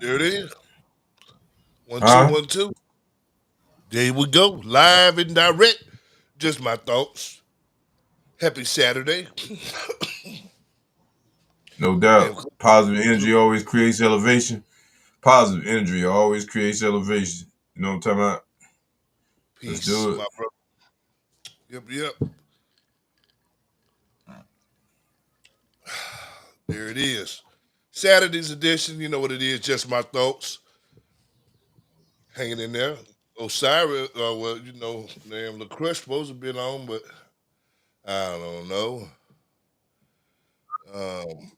There it is. One, two, Huh? 1, 2. There we go. Live and direct. Just my thoughts. Happy Saturday. No Man, doubt. Positive energy always creates elevation. Positive energy always creates elevation. You know what I'm talking about? Let's peace, do my it. brother. Yep, yep. There it is. Saturday's edition. You know what it is. Just my thoughts. Hanging in there. Osiris, well, damn, the crush supposed to been on, but I don't know. Um,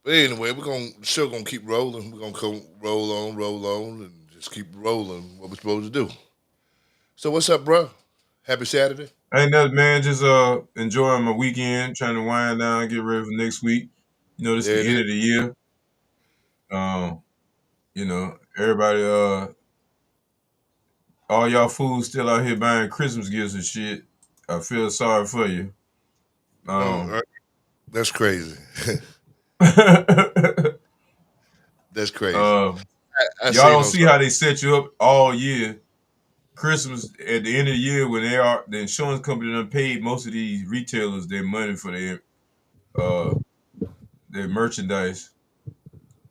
but anyway, we're gonna sure gonna keep rolling. We're gonna roll on, and just keep rolling. What we're supposed to do. So what's up, bro? Happy Saturday. Ain't nothing, man. Just enjoying my weekend, trying to wind down, get ready for next week. You know, this There the it end is. of the year. Everybody all y'all fools still out here buying Christmas gifts and shit. I feel sorry for you. Um Right. That's crazy. That's crazy. uh I Y'all seen don't on see how they set you up all year. Christmas at the end of the year when the insurance company done paid most of these retailers their money for uh their merchandise.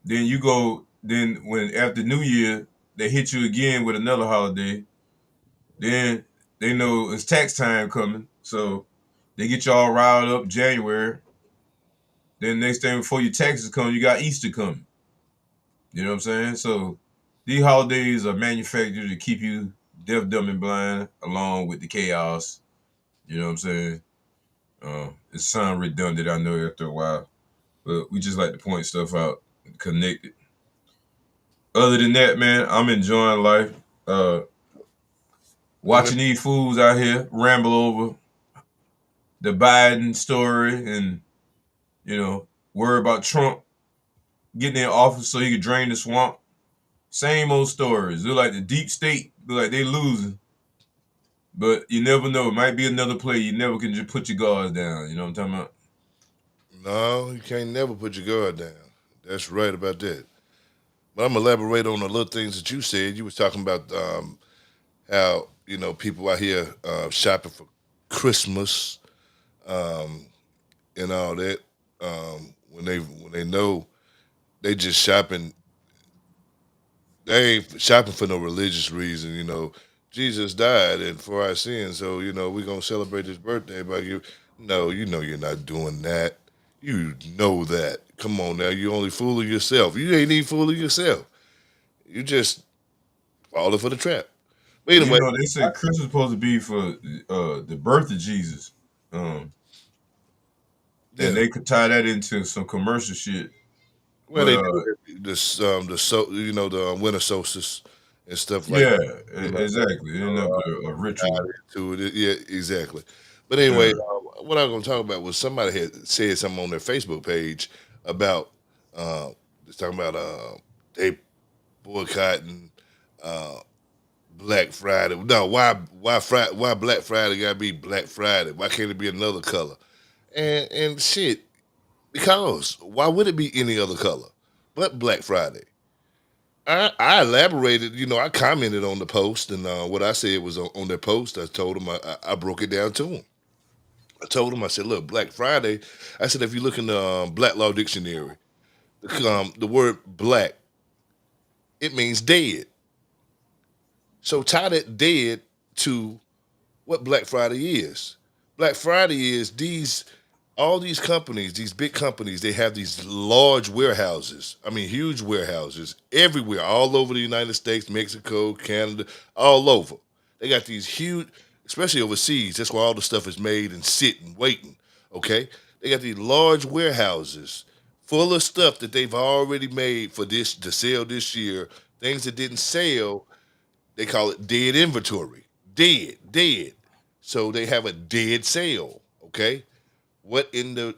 Then you go then when after New Year they hit you again with another holiday. Then they know it's tax time coming, so they get you all riled up January. Then next thing before your taxes come, you got Easter coming. You know what I'm saying? So these holidays are manufactured to keep you deaf, dumb, and blind, along with the chaos. You know what I'm saying? It sounds redundant, I know, after a while, but we just like to point stuff out and connect it. Other than that, man, I'm enjoying life. Uh, what? Watching these fools out here ramble over the Biden story and, worry about Trump getting in office so he could drain the swamp. Same old stories. They're like the deep state. They're like they losing. But you never know. It might be another play. You never can just put your guards down. You know what I'm talking about? No, you can't never put your guard down. That's right about that. But I'm gonna elaborate on the little things that you said. You was talking about how people out here shopping for Christmas and all that. When they know they just shopping, they ain't shopping for no religious reason. Jesus died and for our sins, so we're gonna celebrate his birthday by you. No, you're not doing that. You know that. Come on now, you only fooling yourself. You ain't even fooling yourself. You just falling for the trap. But Well, anyway, they said Christmas is supposed to be for the birth of Jesus. Um, and yeah. they could tie that into some commercial shit. Well, But they do this the winter solstice and stuff like yeah, that. exactly. It ended up a ritual. To it. Yeah, exactly. But anyway, Yeah. what I was going to talk about was somebody had said something on their Facebook page about uh, just talking about they boycotting uh, Black Friday. No, why Black Friday got to be Black Friday? Why can't it be another color? And shit, because why would it be any other color but Black Friday? I elaborated, I commented on the post, and what I said was on their post. I told them I broke it down to them. I told them, I said, look, Black Friday. I said, if you look in the Black Law Dictionary, the word black, it means dead. So tie that dead to what Black Friday is. Black Friday is all these companies, these big companies, they have these large warehouses. I mean, huge warehouses everywhere, all over the United States, Mexico, Canada, all over. They got these huge, especially overseas. That's where all the stuff is made and sitting, waiting. Okay, they got these large warehouses full of stuff that they've already made for this to sell this year. Things that didn't sell, they call it dead inventory. Dead, dead. So they have a dead sale. Okay, what in the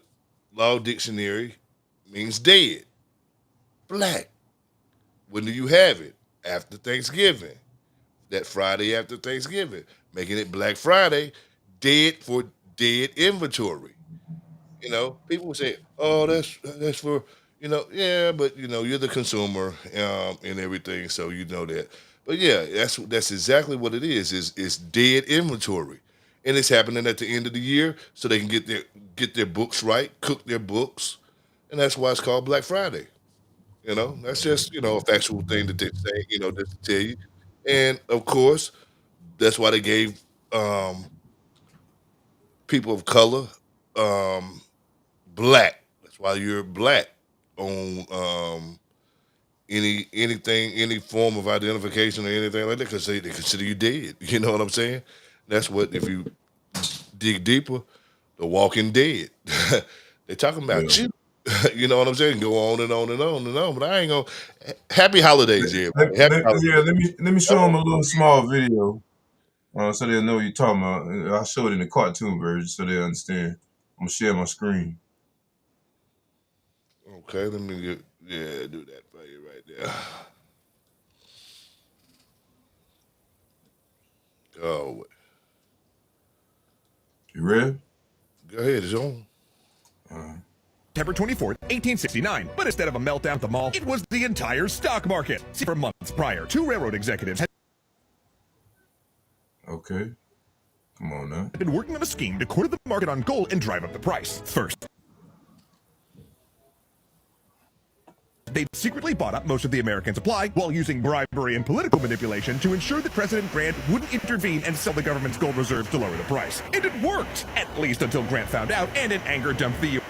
law dictionary means dead? Black. When do you have it? After Thanksgiving. That Friday after Thanksgiving. Making it Black Friday, dead for dead inventory. People say, "Oh, that's for Yeah, but you're the consumer and everything, so you know that. But yeah, that's exactly what it is. Is dead inventory, and it's happening at the end of the year, so they can get their books right, cook their books, and that's why it's called Black Friday. That's just a factual thing that they say. Just to tell you, and of course, that's why they gave um, people of color um, black. That's why you're black on any form of identification or anything like that because they consider you dead. You know what I'm saying? That's what if you dig deeper, the Walking Dead. They talking Yeah. about you. You know what I'm saying? Go on and on and on and on. But I ain't gonna. Happy holidays, everybody. Happy Yeah, holidays. let me show them a little small video, so they'll know what you're talking about. I'll show it in the cartoon version so they understand. I'm gonna share my screen. Okay, let me do that for you right there. Oh, You ready? go ahead, it's on. Uh, September 24th, 1869. But instead of a meltdown at the mall, it was the entire stock market. See, for months prior, two railroad executives had okay. Come on now. been working on a scheme to corner the market on gold and drive up the price. First, they secretly bought up most of the American supply while using bribery and political manipulation to ensure that President Grant wouldn't intervene and sell the government's gold reserves to lower the price. And it worked, at least until Grant found out and in anger dumped the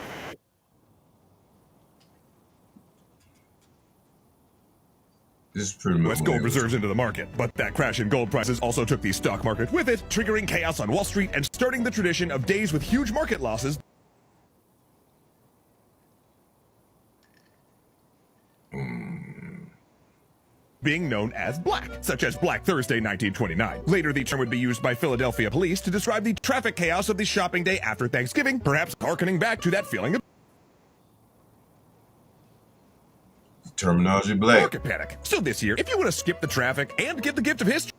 This is pretty much U.S. what gold it was. reserves into the market. But that crash in gold prices also took the stock market with it, triggering chaos on Wall Street and starting the tradition of days with huge market losses being known as black, such as Black Thursday 1929. Later, the term would be used by Philadelphia police to describe the traffic chaos of the shopping day after Thanksgiving, perhaps harkening back to that feeling of Terminology black. market panic. So this year, if you want to skip the traffic and get the gift of history,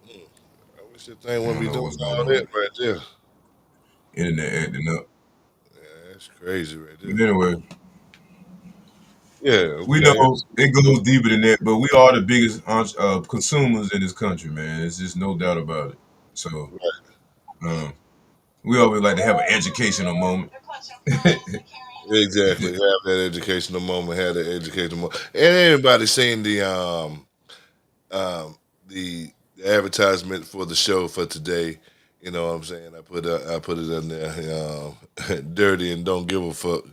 I wish that thing I wouldn't don't be know doing what's going all on. that right there. Internet acting up. Yeah, that's crazy right But there. anyway, Yeah, we okay. know it goes deeper than that, but we are the biggest consumers in this country, man. There's just no doubt about it. So um, we always like to have an educational moment. Exactly. Have that educational moment. Have that educational moment. And everybody seen um the advertisement for the show for today. You know what I'm saying? I put it in there. Dirty and don't give a fuck.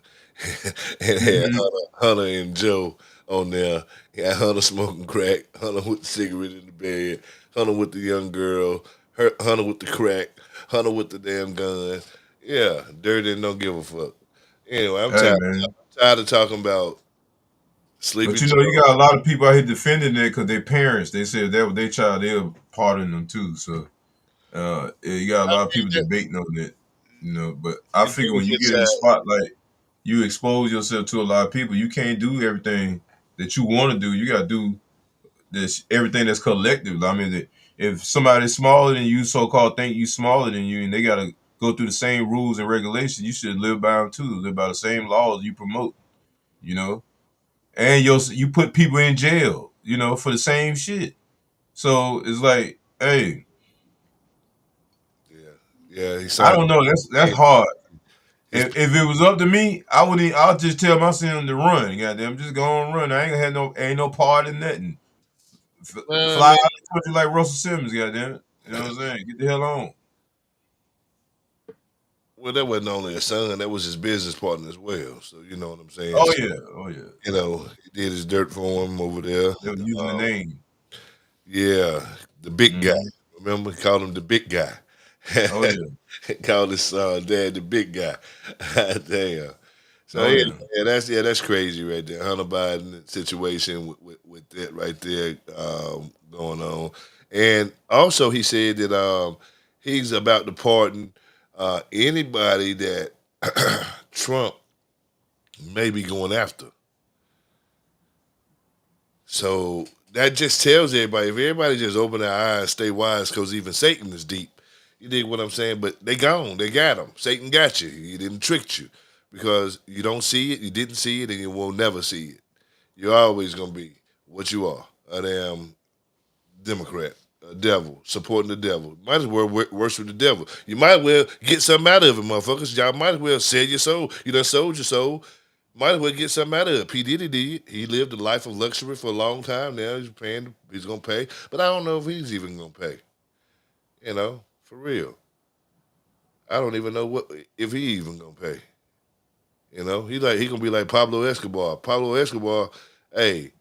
And had Mhm. Hunter and Joe on there. Yeah, Hunter smoking crack. Hunter with the cigarette in the bed. Hunter with the young girl. Hunter with the crack. Hunter with the damn gun. Yeah, dirty and don't give a fuck. Anyway, I'm Hey tired. man, Tired of talking about Sleepy but you Joe. got a lot of people out here defending that because their parents, they said that was their child, they'll pardon them too. So yeah, you got a I lot of mean, people debating on it, But I you figure do when you get get in the tired. spotlight, you expose yourself to a lot of people. You can't do everything that you want to do. You got to do this everything that's collective. I mean, if somebody's smaller than you, so-called think you smaller than you, and they got to go through the same rules and regulations, you should live by them too. Live by the same laws you promote. You know, and you put people in jail. For the same shit. So it's like, hey, Yeah, yeah. He I signed. don't know. That's hard. If it was up to me, I'll just tell my son to run. Goddamn, just go on and run. I ain't gonna have ain't no part in nothing. I Fly out mean, of the country like Russell Simmons. Goddamn it. You know what I'm saying? Get the hell on. well, that wasn't only a son; that was his business partner as well. So you know what I'm saying. Oh So yeah. Oh yeah. he did his dirt for him over there. They were using the name. Yeah, the big guy. Hmm. Remember, he called him the big guy. Oh yeah. Called his dad the big guy. Damn. So Oh yeah, yeah. that's crazy right there. Hunter Biden situation with that right there going on, and also he said that he's about to pardon anybody that Trump may be going after. So that just tells everybody if everybody just open their eyes, stay wise, because even Satan is deep. You dig what I'm saying? But they gone. They got him. Satan got you. He didn't trick you. because you don't see it, you didn't see it, and you will never see it. You're always gonna be what you are, a damn Democrat, a devil, supporting the devil. Might as well worship the devil. You might as well get something out of it, motherfuckers. Y'all might as well sell your soul. You done sold your soul. Might as well get something out of it. P. Diddy did. He lived a life of luxury for a long time. Now he's paying. He's gonna pay, but I don't know if he's even gonna pay. You know, for real. I don't even know what if he even gonna pay. You know, he gonna be like Pablo Escobar. Pablo Escobar, hey,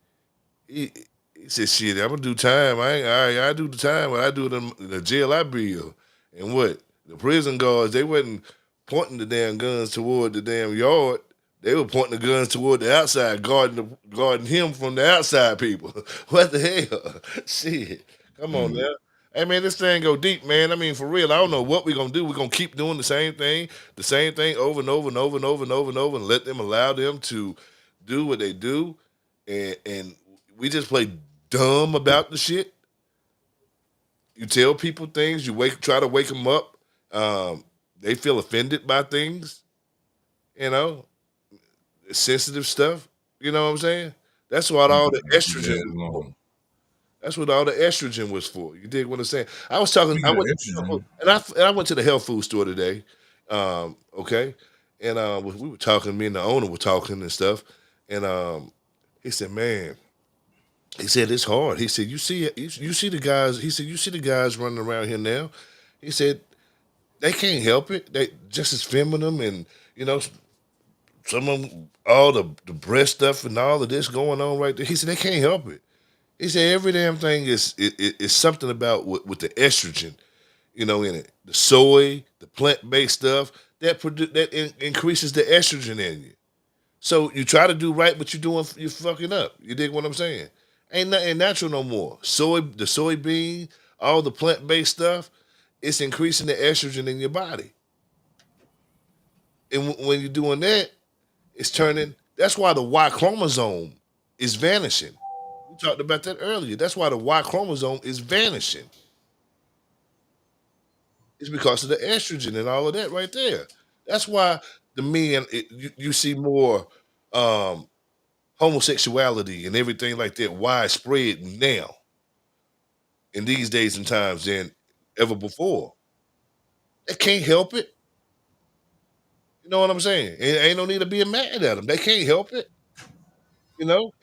he, he said, "Shit, I'm gonna do time. I do the time, but I do the jail I build." And what the prison guards, they wasn't pointing the damn guns toward the damn yard. They were pointing the guns toward the outside, guarding him from the outside people. What the hell? Shit, come on Mm. now. Hey man, this thing go deep, man. I mean, for real, I don't know what we're gonna do. We're gonna keep doing the same thing over and over and over and over and over and over, and let them allow them to do what they do, and we just play dumb about the shit. You tell people things, try to wake them up. They feel offended by things, you know, sensitive stuff. You know what I'm saying? That's what all the estrogen Yeah, was for. long. That's what all the estrogen was for. You dig what I'm saying? I was talking. I Speaking of went estrogen, and I went to the health food store today. Okay, and we were talking. Me and the owner were talking and stuff. And he said, "Man," he said, "it's hard." He said, you see the guys." He said, "You see the guys running around here now." He said, "They can't help it. They just as feminine, and you know, some of them, all the breast stuff and all of this going on right there." He said, "They can't help it." He said every damn thing is something about with the estrogen, in it. The soy, the plant based stuff that increases the estrogen in you. So you try to do right, but you're fucking up. You dig what I'm saying? Ain't nothing natural no more. The soybean, all the plant based stuff, it's increasing the estrogen in your body. And when you're doing that, it's turning. That's why the Y chromosome is vanishing. We talked about that earlier. That's why the Y chromosome is vanishing. It's because of the estrogen and all of that right there. That's why the men you see more um, homosexuality and everything like that widespread now in these days and times than ever before. They can't help it. You know what I'm saying? Ain't no need to being mad at them. They can't help it.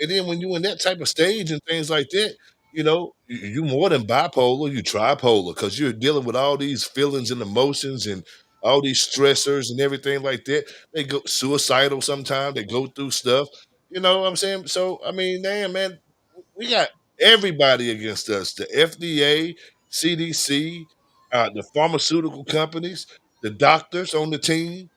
And then when you in that type of stage and things like that, you more than bipolar, you tripolar because you're dealing with all these feelings and emotions and all these stressors and everything like that. They go suicidal sometimes. They go through stuff. You know what I'm saying? So I mean, damn man, we got everybody against us: the FDA, CDC, the pharmaceutical companies, the doctors on the team,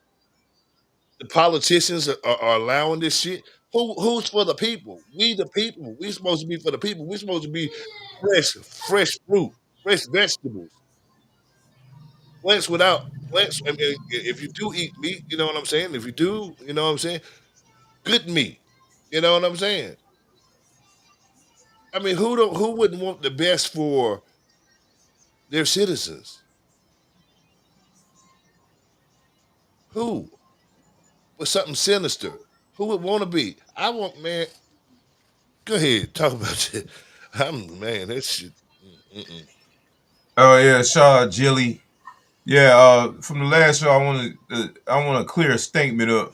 the politicians are allowing this shit. Who's for the people? We the people. We supposed to be for the people. We supposed to be fresh fruit, fresh vegetables. Plants without plants. I mean, if you do eat meat, you know what I'm saying. If you do, you know what I'm saying. Good meat. You know what I'm saying. I mean, who wouldn't want the best for their citizens? Who? For something sinister? Who would want to be? I want man. Go ahead, talk about it. I'm man. That shit. Mm-mm. oh yeah, Shaw Jilly. Yeah, from the last show, I want to clear a statement up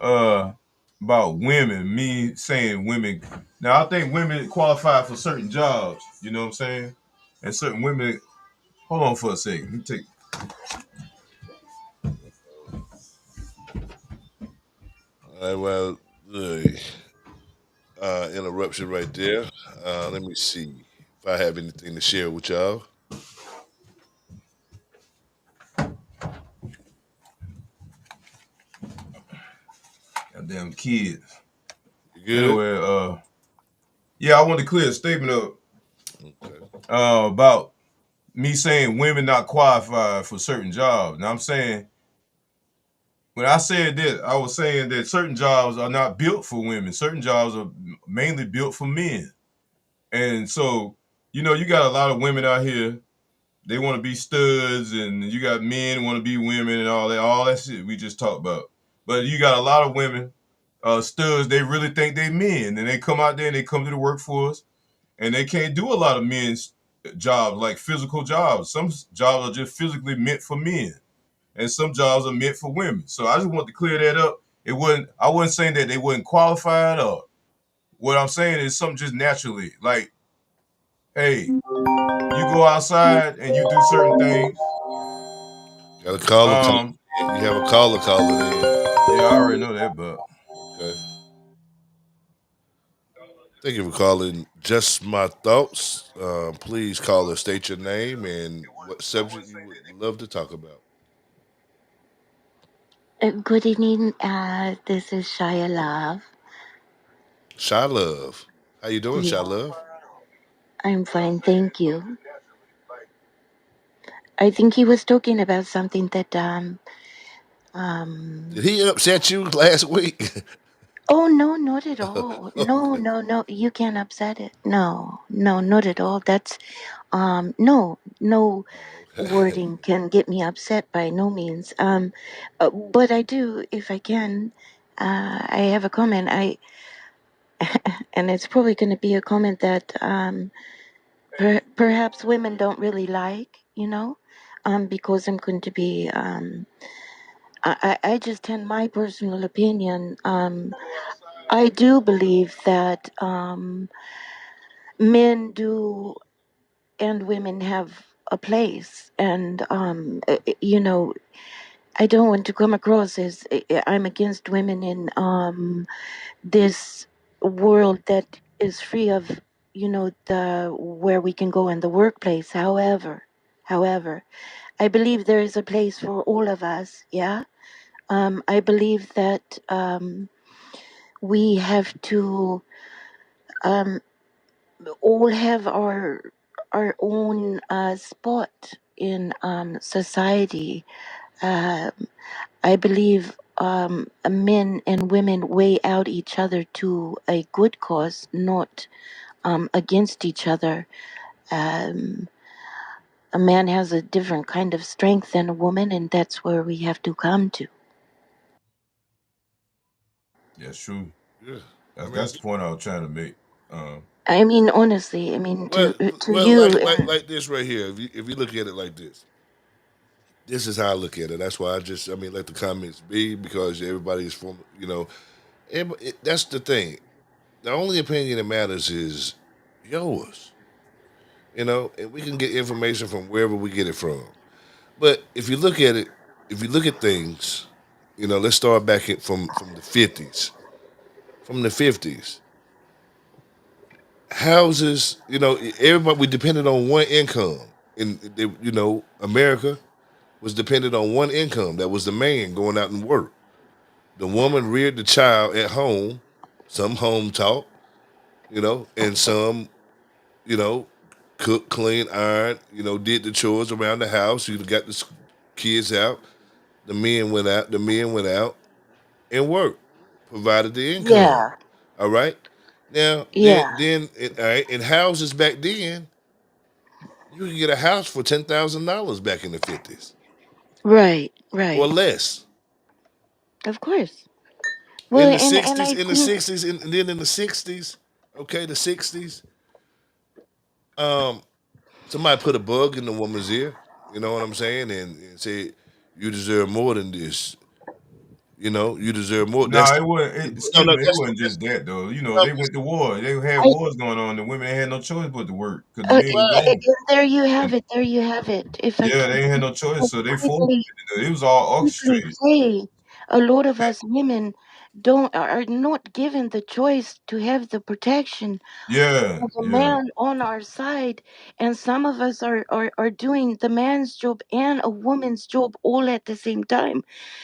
uh about women. Me saying women. Now I think women qualify for certain jobs. You know what I'm saying? And certain women. Hold on for a second. Let me take. All right, well, interruption right there. Let me see if I have anything to share with y'all. Damn kids. You good? Anyway, yeah, I want to clear a statement up Okay. about me saying women not qualified for certain jobs. Now I'm saying when I said that, I was saying that certain jobs are not built for women. Certain jobs are mainly built for men. And so, you got a lot of women out here. They want to be studs, and you got men want to be women, and all that shit we just talked about. But you got a lot of women, studs. They really think they men, and they come out there and they come to the workforce, and they can't do a lot of men's jobs, like physical jobs. Some jobs are just physically meant for men, and some jobs are meant for women. So I just want to clear that up. It wasn't. I wasn't saying that they wasn't qualified. Or what I'm saying is something just naturally. Like, hey, you go outside and you do certain things. Got a caller calling Um, in. You have a caller calling in. yeah, I already know that, but Okay. Thank you for calling. Just my thoughts. Please call or state your name and what subject you would love to talk about. Good evening. This is Shia Love. Shy Love. How you doing, Shy Yeah, Love? I'm fine, thank you. I think he was talking about something that Did um. he upset you last week? Oh no, not at all. No, Okay. no, no. You can't upset it. No, no, not at all. That's no, no Oh, okay. wording can get me upset by no means. But I do, if I can. I have a comment. And it's probably going to be a comment that perhaps women don't really like, because I'm going to be, I just tend my personal opinion. I do believe that men do and women have a place. And, I don't want to come across as I'm against women in this world that is free of, the where we can go in the workplace. However, I believe there is a place for all of us. Yeah. I believe that we have to um, all have our own spot in society. Um, I believe men and women weigh out each other to a good cause, not against each other. Um, a man has a different kind of strength than a woman, and that's where we have to come to. that's true. Yeah. I mean, That's the point I was trying to make. Um, I mean, honestly, I mean, well, to well, you, and like this right here. If you look at it like this is how I look at it. That's why I mean, let the comments be because everybody is from, that's the thing. The only opinion that matters is yours, and we can get information from wherever we get it from. But if you look at it, if you look at things, let's start back from the 50s. From the 50s, houses, everybody we depended on one income, and America was dependent on one income. That was the man going out and work. The woman reared the child at home, some home taught, and some, you know, cook, clean, iron, did the chores around the house. You got the kids out. The men went out and worked, provided the income. yeah, All right. Now, yeah, all right, in houses back then, you could get a house for $10,000 back in the 50s right, or right, less. of course. Well, In the and '60s, I think, and then in the '60s, okay, the '60s, um, somebody put a bug in the woman's ear. You know what I'm saying? And said, "You deserve more than this. You deserve more." no, That's it wasn't. no, Excuse no. me, it wasn't just that though. You know, No, they went to war. They had I, wars going on. The women had no choice but to work because the uh, men were right. gone. and there you have And it. There you have it. If I yeah, can they ain't had no choice, so they forced quickly it. It was all quickly orchestrated. say, a lot of us women don't are not given the choice to have the protection Yeah, of a yeah, man on our side, and some of us are doing the man's job and a woman's job all at the same time.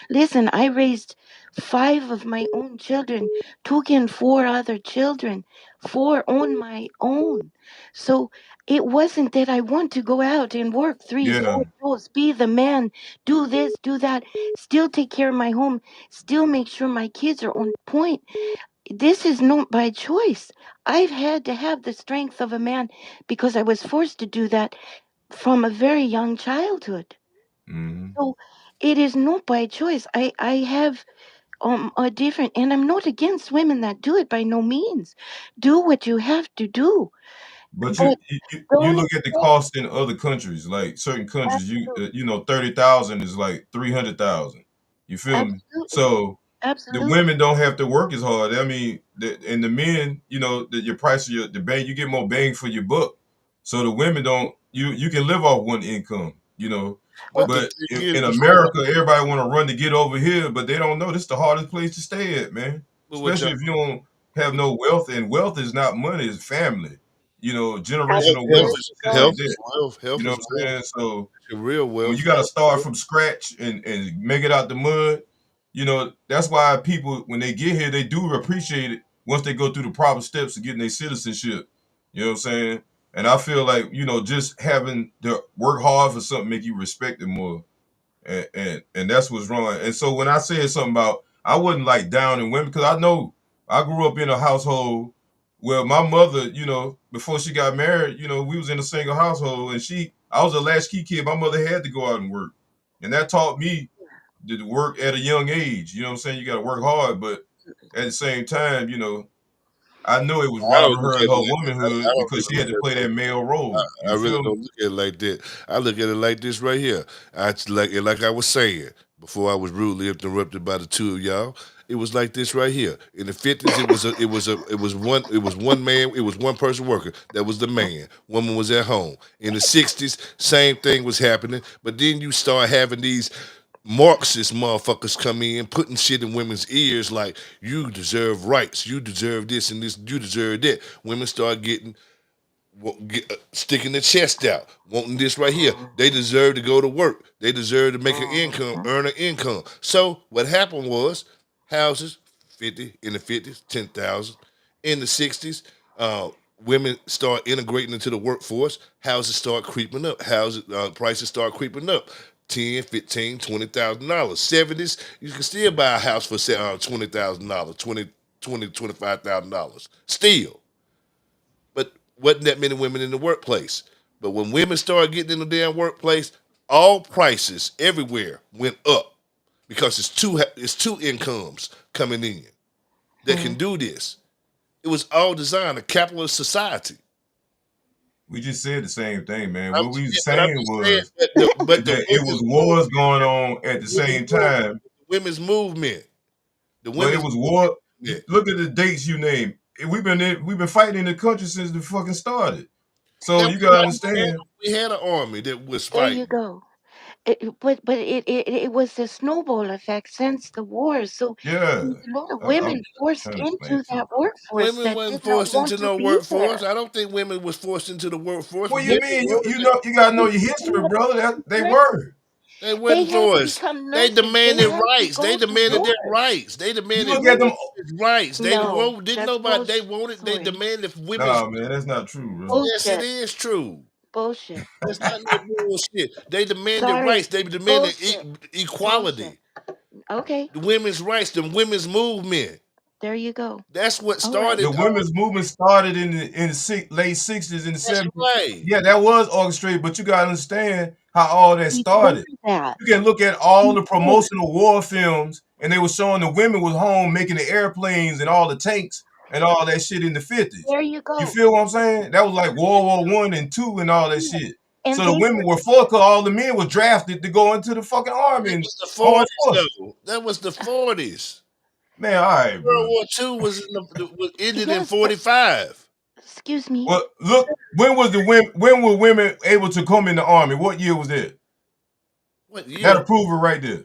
Listen, I raised five of my own children, took in four other children, four on my own. So it wasn't that I want to go out and work three, yeah. four jobs, be the man, do this, do that, still take care of my home, still make sure my kids are on point. This is not by choice. I've had to have the strength of a man because I was forced to do that from a very young childhood. Hmm. So it is not by choice. I have are different, and I'm not against women that do it by no means. Do what you have to do, But but the you only look at the cost in other countries, like certain countries, absolutely, 30,000 is like 300,000. You feel me? absolutely, So the absolutely. women don't have to work as hard. I mean, and the men, your price of the bang, you get more bang for your buck. So the women don't. You can live off one income. Well, But the But thing is, in before, America, everybody want to run to get over here, but they don't know this is the hardest place to stay at, man. but what y'all, Especially if you don't have no wealth, and wealth is not money, it's family. health, Generational health wealth, there is you shit go. like health that. is wealth. You Health know is what I'm wealth. saying? So Real when wealth. you got to start from scratch and make it out the mud, that's why people, when they get here, they do appreciate it once they go through the proper steps of getting their citizenship. You know what I'm saying? And I feel like, just having to work hard for something make you respect it more. And that's what's wrong. And so when I said something about I wasn't like down in women, because I know I grew up in a household where my mother, before she got married, we was in a single household, and I was a latchkey kid. My mother had to go out and work, and that taught me to work at a young age. You know what I'm saying? You got to work hard, but at the same time, I know it was I don't robbing look her at of it her like that. I womanhood don't because really she had look to at play it. that male role. I You really feel me? don't look at it like that. I look at it like this right here. Like I was saying before I was rudely interrupted by the two of y'all. It was like this right here. In the 50s, it was one person working. That was the man. Woman was at home. In the 60s, same thing was happening. But then you start having these Marxist motherfuckers come in putting shit in women's ears like you deserve rights, you deserve this and this, you deserve that. Women start getting sticking their chest out, wanting this right here. They deserve to go to work. They deserve to make an income, Mhm. earn an income. So what happened was houses, 50 in the 50s, 10,000. In the 60s, women start integrating into the workforce. Houses start creeping up. Houses prices start creeping up. 10, 15, $20,000. 70s, you can still buy a house for $20,000, 25,000. Still. But wasn't that many women in the workplace. But when women started getting in the damn workplace, all prices everywhere went up because it's two incomes coming in that can do this. It was all designed a capitalist society. We just said the same thing, man. I'm What we was but I'm saying just saying, was but the that it was women's wars movement, going on at the same time. the women's movement, the But it women's was war. movement. Look at the dates you named. We've been fighting in the country since the fucking started. So Hell, you gotta understand. we had an army that was There you fighting. go. But it was a snowball effect since the war. So Yeah, there was a lot of I'm women forced trying to explain into it to you. that workforce Women that wasn't did not forced want into to no be workforce. there. I don't think women was forced into the workforce. What Women you mean? You wanted you it. know you gotta know They your history, had brother. to That become they nurses. were. They They wasn't had to forced. become They nurses. They demanded had to rights. They go to demanded their war. rights. They You demanded look at them. Women, women's rights. They no, didn't that's nobody. They bullshit. wanted. They Sorry, demanded women's. Nah, man, that's not true, bro. Yes, it bullshit, is true. bullshit. That's not no bullshit. They demanded Sorry, rights. They demanded bullshit, bullshit. equality. Okay, The women's rights. The women's movement. there you go. That's what All right. started The all women's movement started in the late '60s and the that's '70s. right. Yeah, that was orchestrated, but you gotta understand how all that Before started. that, You can look at all the before, promotional war films, and they were showing the women was home making the airplanes and all the tanks and all that shit in the '50s. there you You go. feel what I'm saying? That was like World War I and II and all that Yeah. shit. And So the they women were, were for, cause all the men were drafted to go into the fucking army That and was the armed 40s forces. though. That was the 40s. Man, all right, World bro. War II was ended in yes, but 45. excuse me, Well, look, when were women able to come in the army? What year was that? What That'll year? prove it right there.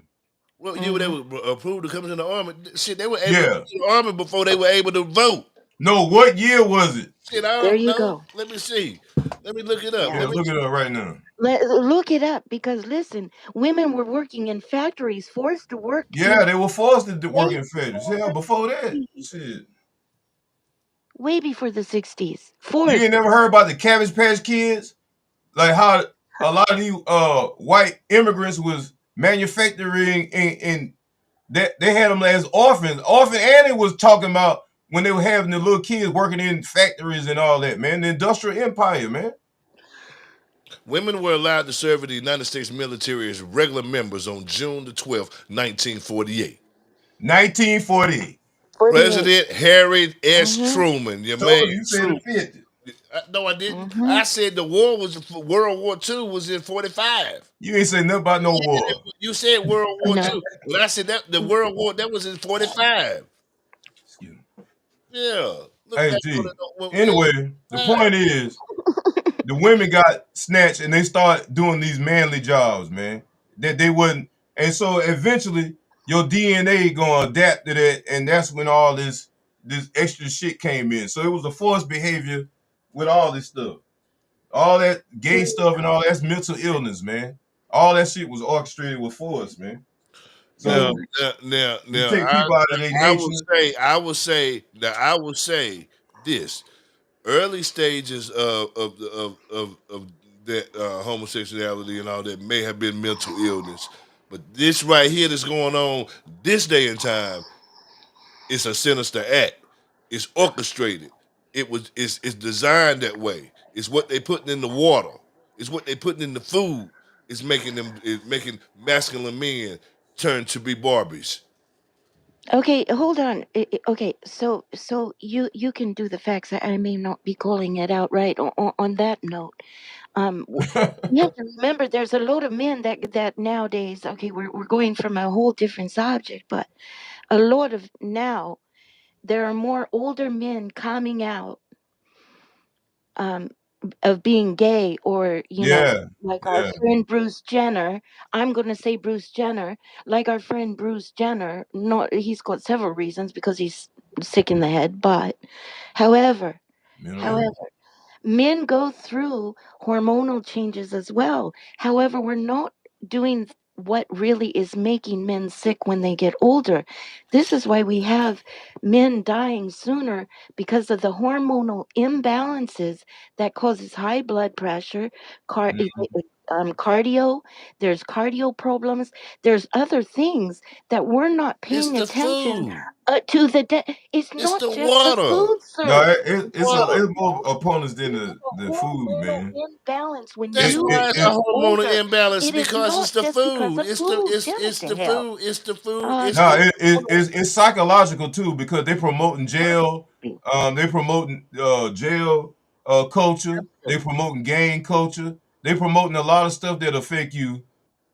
What year they hmm were approved to come into the army? Shit, they were able to come Yeah. into the army before they were able to vote. No, what year was it? Shit, I there don't you know. go. Let me see. Let me look it up. Yeah, Yeah. Let me. look it up right now. Look it up because listen, women were working in factories, forced to work in Yeah, they were forced to work way in factories. before Hell, the before that, 60s. shit. Way before the 60s. You ain't Forced. never heard about the Cabbage Patch Kids? Like how a lot of these white immigrants was manufacturing and that they had them as orphans. Orphan Annie was talking about when they were having the little kids working in factories and all that, man. The industrial empire, man. Women were allowed to serve in the United States military as regular members on June the 12th, 1948. 1948. 48. President Harry S. Mm-hmm. Truman, your man, Told you, you said the Truman. 50. No, I didn't. Mm-hmm. I said the war was World War II was in 45. You ain't say nothing about no war. You said World War No. II, but I said that the World War that was in 45. Excuse me. Yeah, look Hey, back on G. it. Anyway, the Yeah, point is, the women got snatched and they start doing these manly jobs, man. That they wouldn't, and so eventually your DNA gonna adapt to that, and that's when all this extra shit came in. So it was a forced behavior with all this stuff, all that gay stuff, and all that's mental illness, man. All that shit was orchestrated with force, man. now, Very So much. you now, take people out of their nature. I will say this: early stages of that homosexuality and all that may have been mental illness, but this right here that's going on this day and time, it's a sinister act. It's orchestrated. It's designed that way. It's what they putting in the water. It's what they putting in the food. It's making masculine men turn to be Barbies. Okay, hold on. Okay, so you can do the facts. I may not be calling it out right on that note. You have to remember there's a lot of men that nowadays. Okay, we're going from a whole different subject, but a lot of now there are more older men coming out um of being gay, or Yeah, like our yeah, friend Bruce Jenner. I'm going to say Bruce Jenner, like our friend Bruce Jenner. Not He's got several reasons because he's sick in the head, but however, mental however, illness. men go through hormonal changes as well. However, we're not doing what really is making men sick when they get older. This is why we have men dying sooner, because of the hormonal imbalances that causes high blood pressure, car- Mm. eh, eh, cardio. There's cardio problems. There's other things that we're not It's paying the attention food. to. It's It's not the just the water. food, No, sir. Water. it's more opponents than It is the a food, hormonal man. imbalance when That's It, you it, why it's a it get hormonal older. imbalance It is because it's not the just because food. of food. Damn it It's to the hell. food. It's the food. It's No, the it's psychological too because they promoting jail, they promoting jail culture, they promoting gang culture, they promoting a lot of stuff that affect you,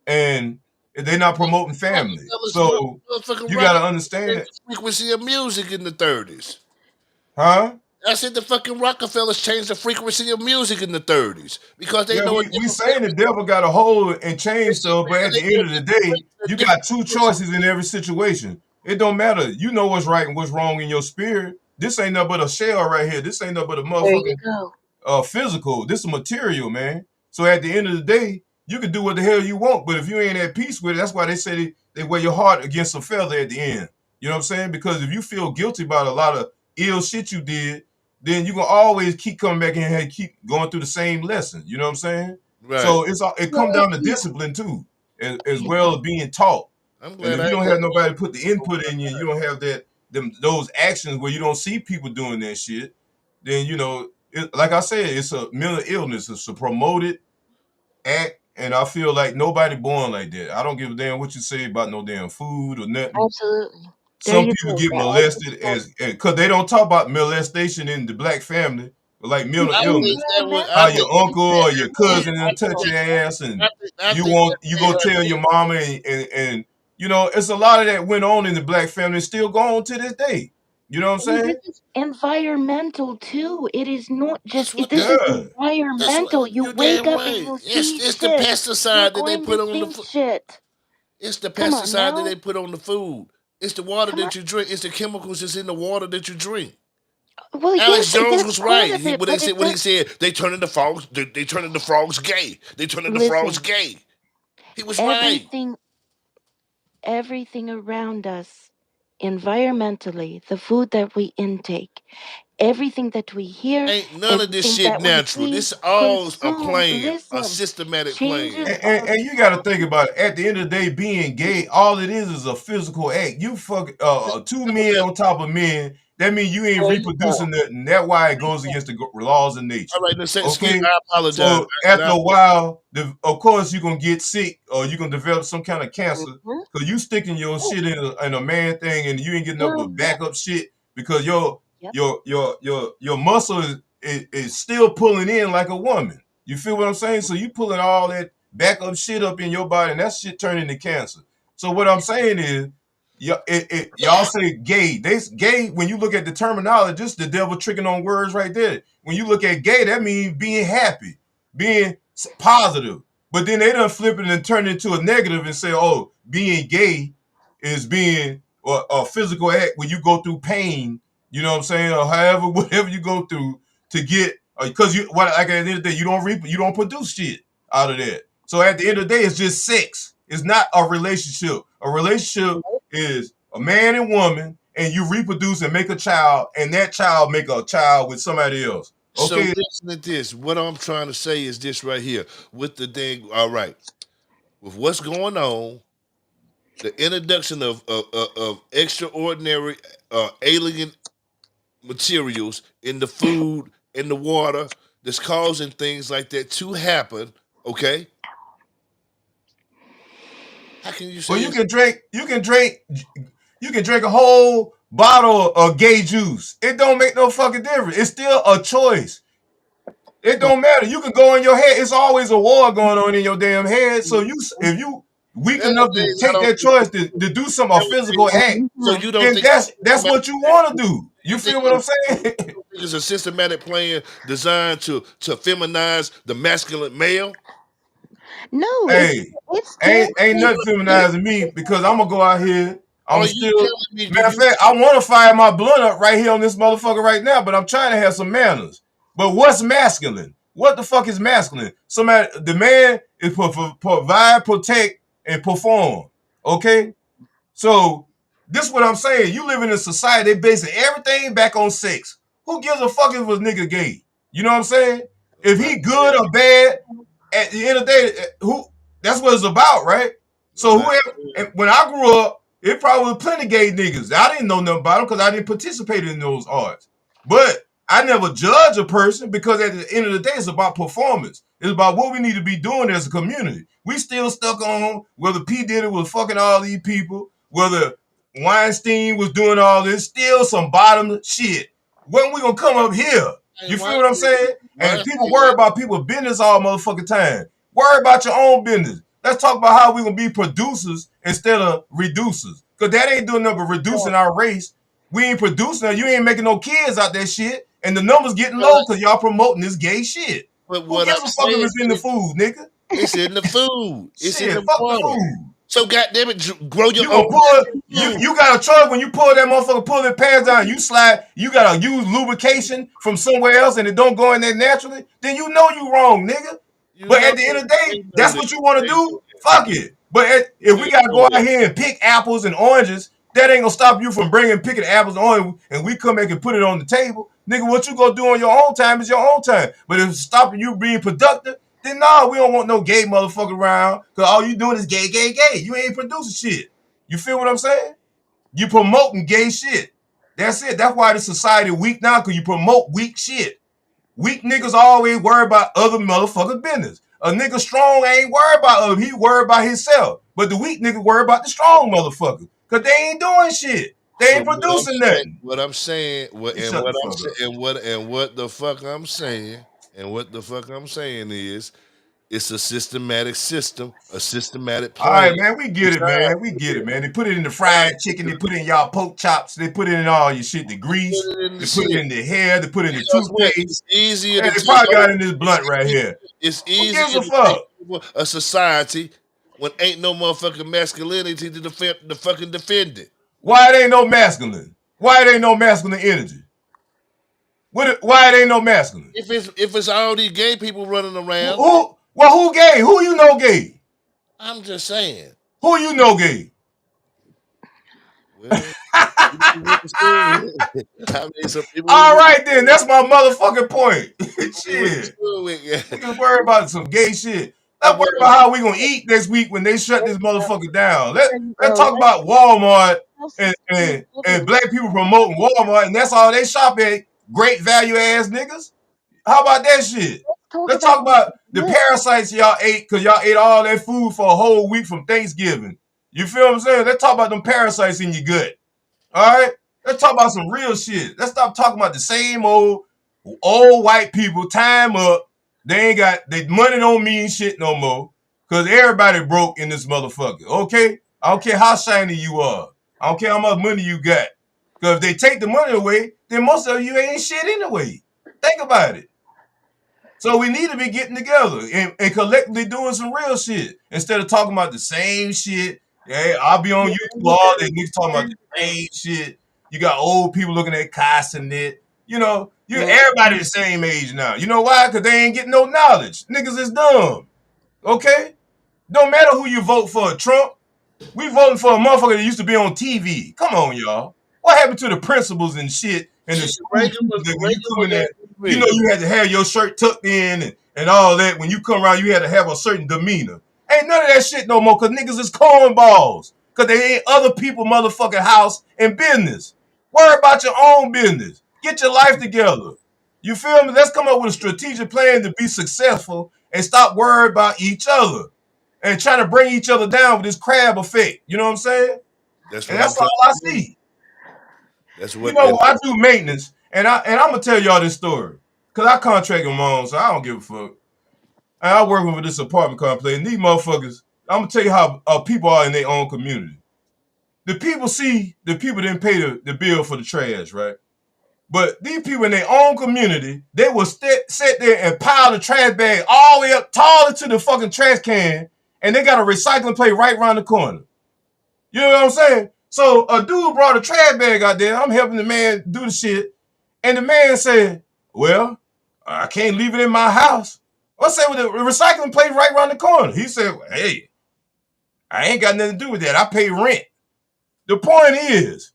and they're not promoting family. Rockefellers, So motherfucking you got to Rockefeller understand changed that, the frequency of music in the 30s. huh? I said the fucking Rockefellers changed the frequency of music in the 30s because they Yeah, know a we different saying the frequency. devil got a hold and change Listen, stuff, but because at the they know end of the day, a you different got two frequency. choices in every situation. It don't matter. You know what's right and what's wrong in your spirit. This ain't nothing but a shell right here. This ain't nothing but a There you motherfucking go. physical. This is material, man. So at the end of the day, you can do what the hell you want, but if you ain't at peace with it, that's why they say they wear your heart against a feather at the end. You know what I'm saying? Because if you feel guilty about a lot of ill shit you did, then you gonna always keep coming back in here and keep going through the same lesson. You know what I'm saying? Right. So it come down to discipline too, as well as being taught. I'm And glad if I you ain't don't got have nobody to put the input in you, you don't have those actions where you don't see people doing that shit, then like I said, it's a mental illness. It's a promoted act, and I feel like nobody born like that. I don't give a damn what you say about no damn food or nothing. Absolutely. There Some you people go. get molested as because they don't talk about molestation in the black family, but like mental It's illness, I how environmental. think your they uncle or your said cousin and touch your ass, and I think you they go heard tell your mama, and it's a lot of that went on in the black family, still going on to this day. You know what I'm And saying? this is environmental too. It is not just. that's what This that is Yeah. that's environmental. what You you wake damn up and right. you see It's the shit. You're pesticide that they going to put on the think food. shit. It's the Come on pesticide that now. they put on the food. It's the water Come on. that you drink. It's the chemicals that's in the water that you drink. Well, Alex yes, Jones that's was part right. of it, What but they it said, what he does. said, they turning the frogs gay. They turning the frogs Listen, gay. He was right. everything, everything around us, environmentally, the food that we intake, everything that we hear, Ain't none of this everything shit that we natural. see, This all a consume, plan, a listen, systematic plan. changes And our you got to think about it. At the end of the day, being gay, all it is a physical act. You fuck Th- two Some of men that, on top of men. that means you ain't There you go. reproducing nothing. That's why it goes against the laws of nature. All right, now, excuse, Okay? I apologize. So after a while, of course you're gonna get sick or you're gonna develop some kind of cancer Mm-hmm. because you sticking your shit in a man thing and you ain't getting up Yeah, with yep, backup shit because your yep. your your your muscle is still pulling in like a woman. You feel what I'm saying? So you pulling all that backup shit up in your body and that shit turning into cancer. So what I'm saying is y'all say gay. They gay when you look at the terminology, just the devil tricking on words right there. When you look at gay, that means being happy, being positive. But then they done flip it and turn it into a negative and say, oh, being gay is being a physical act when you go through pain, you know what I'm saying, or however, whatever you go through to get, because you, what, like at the end of the day, you don't produce shit out of that. So at the end of the day, it's just sex. It's not a relationship. A relationship is a man and woman, and you reproduce and make a child, and that child make a child with somebody else. So Okay. listen to this. What I'm trying to say is this right here with the thing. All right, with what's going on, the introduction of extraordinary alien materials in the food, in the water, that's causing things like that to happen. Okay, how can you Well, say you it's can drink, you can drink a whole bottle of gay juice. It don't make no fucking difference. It's still a choice. It don't matter. You can go in your head. It's always a war going on in your damn head. So if you weak enough to nowadays? I take don't that think choice to do some a physical nowadays. act, So you don't then think it's that's systematic? what you want to do. You You think feel what I'm saying? it's a systematic plan designed to feminize the masculine male? No, Hey, it's still ain't a nothing feminizing me because I'm gonna go out here. I'm Are you still, telling me? Do matter of you? fact, I want to fire my blunt up right here on this motherfucker right now, but I'm trying to have some manners. But what's masculine? What the fuck is masculine? Somebody, the man is provide, protect, and perform. Okay, so this is what I'm saying. You live in a society they basing everything back on sex. Who gives a fuck if a nigga gay? You know what I'm saying? If Nobody he good cares. or bad, at the end of the day, who that's what it's about, right? So Nobody whoever, cares. and when I grew up, it probably was plenty gay niggas. I didn't know nothing about them because I didn't participate in those arts. But I never judge a person because at the end of the day, it's about performance. It's about what we need to be doing as a community. We still stuck on whether P. Diddy was fucking all these people, whether Weinstein was doing all this, still some bottom shit. When we gonna come up here? Hey, You feel what I'm saying? And people Weinstein worry about people business all motherfucking time. Worry about your own business. Let's talk about how we gonna be producers instead of reducers. Cause that ain't doing nothing but reducing our race. We ain't producing. You ain't making no kids out that shit, and the numbers getting but, low because y'all promoting this gay shit. but Who what I'm gives a fuck if saying it's in the is, food, nigga? it's in the food. It's in Shit, the fuck the water. food. So goddamn it, grow your You own gonna pull food. you got a choice when you pull that motherfucker, pull the pants down, you slide, you gotta use lubrication from somewhere else and it don't go in there naturally, then you know you wrong, nigga. You But know at the end of the day, they know that's this. what you wanna They know do, that. fuck it. But if we They gotta know go out that. here and pick apples and oranges, that ain't gonna stop you from picking apples and oranges and we come back and put it on the table. Nigga, what you gonna do on your own time is your own time. But if it's stopping you being productive, then no, we don't want no gay motherfucker around because all you doing is gay, gay, gay. You ain't producing shit. You feel what I'm saying? You promoting gay shit. That's it. That's why the society weak now, because you promote weak shit. Weak niggas always worry about other motherfuckers' business. A nigga strong ain't worried about other. He worried about himself. But the weak nigga worry about the strong motherfucker. Cause they ain't doing shit. They So ain't producing nothing. what I'm saying, You shut the fuck up. and what the fuck I'm saying, and what the fuck I'm saying is, it's a systematic system, a systematic All plan right, man. We get it, designed man. We for get it, this. man. They put it in the fried chicken. They put it in y'all pork chops. They put it in all your shit, the grease. Put it in the They put it shit. in the hair. They put it in the Guess what? toothpaste. It's easier And to they take probably over. got in this blunt right here. It's Who gives easier a to take fuck? over a society when ain't no motherfucking masculinity to fucking defend it. Why it ain't no masculine? Why it ain't no masculine energy? Why it ain't no masculine? If it's all these gay people running around, Well, who gay? Who you know gay? I'm just saying. Who you know gay? Well, people went to school with. I mean, some people we All went to right then, school with. that's my motherfucking point. People we went to Shit. school with. Yeah. Niggas worry about some gay shit. Let's worry about how we gonna eat next week when they shut this motherfucker down. Let's talk about Walmart and black people promoting Walmart, and that's all they shop at. Great value ass niggas. How about that shit? Let's talk about the parasites y'all ate because y'all ate all that food for a whole week from Thanksgiving. You feel what I'm saying? Let's talk about them parasites in your gut. All right? Let's talk about some real shit. Let's stop talking about the same old white people. Time up. They ain't got, they money don't mean shit no more because everybody broke in this motherfucker. Okay? I don't care how shiny you are. I don't care how much money you got. Because if they take the money away, then most of you ain't shit anyway. Think about it. So we need to be getting together and collectively doing some real shit instead of talking about the same shit. Hey, I'll be on YouTube all day. Niggas talking about the same shit. You got old people looking at Castanet. You know, everybody the same age now. You know why? Because they ain't getting no knowledge. Niggas is dumb. Okay? Don't matter who you vote for, Trump. We voting for a motherfucker that used to be on TV. Come on, y'all. What happened to the principles and shit and the school that when you come in there, you know you had to have your shirt tucked in and all that. When you come around, you had to have a certain demeanor. Ain't none of that shit no more because niggas is cornballs. Because they ain't other people motherfucking house and business. Worry about your own business. Get your life together. You feel me? Let's come up with a strategic plan to be successful and stop worrying about each other and trying to bring each other down with this crab effect. You know what I'm saying? That's And what that's all I see. That's You what know, I do maintenance, and I'm gonna tell y'all this story because I contract with my own, so I don't give a fuck. And I work with this apartment complex, and these motherfuckers. I'm gonna tell you how people are in their own community. The people see the people didn't pay the bill for the trash, right? But these people in their own community, they will sit there and pile the trash bag all the way up taller to the fucking trash can, and they got a recycling place right around the corner. You know what I'm saying? So a dude brought a trash bag out there. I'm helping the man do the shit. And the man said, well, I can't leave it in my house. I said, well, the recycling place right around the corner. He said, well, hey, I ain't got nothing to do with that. I pay rent. The point is,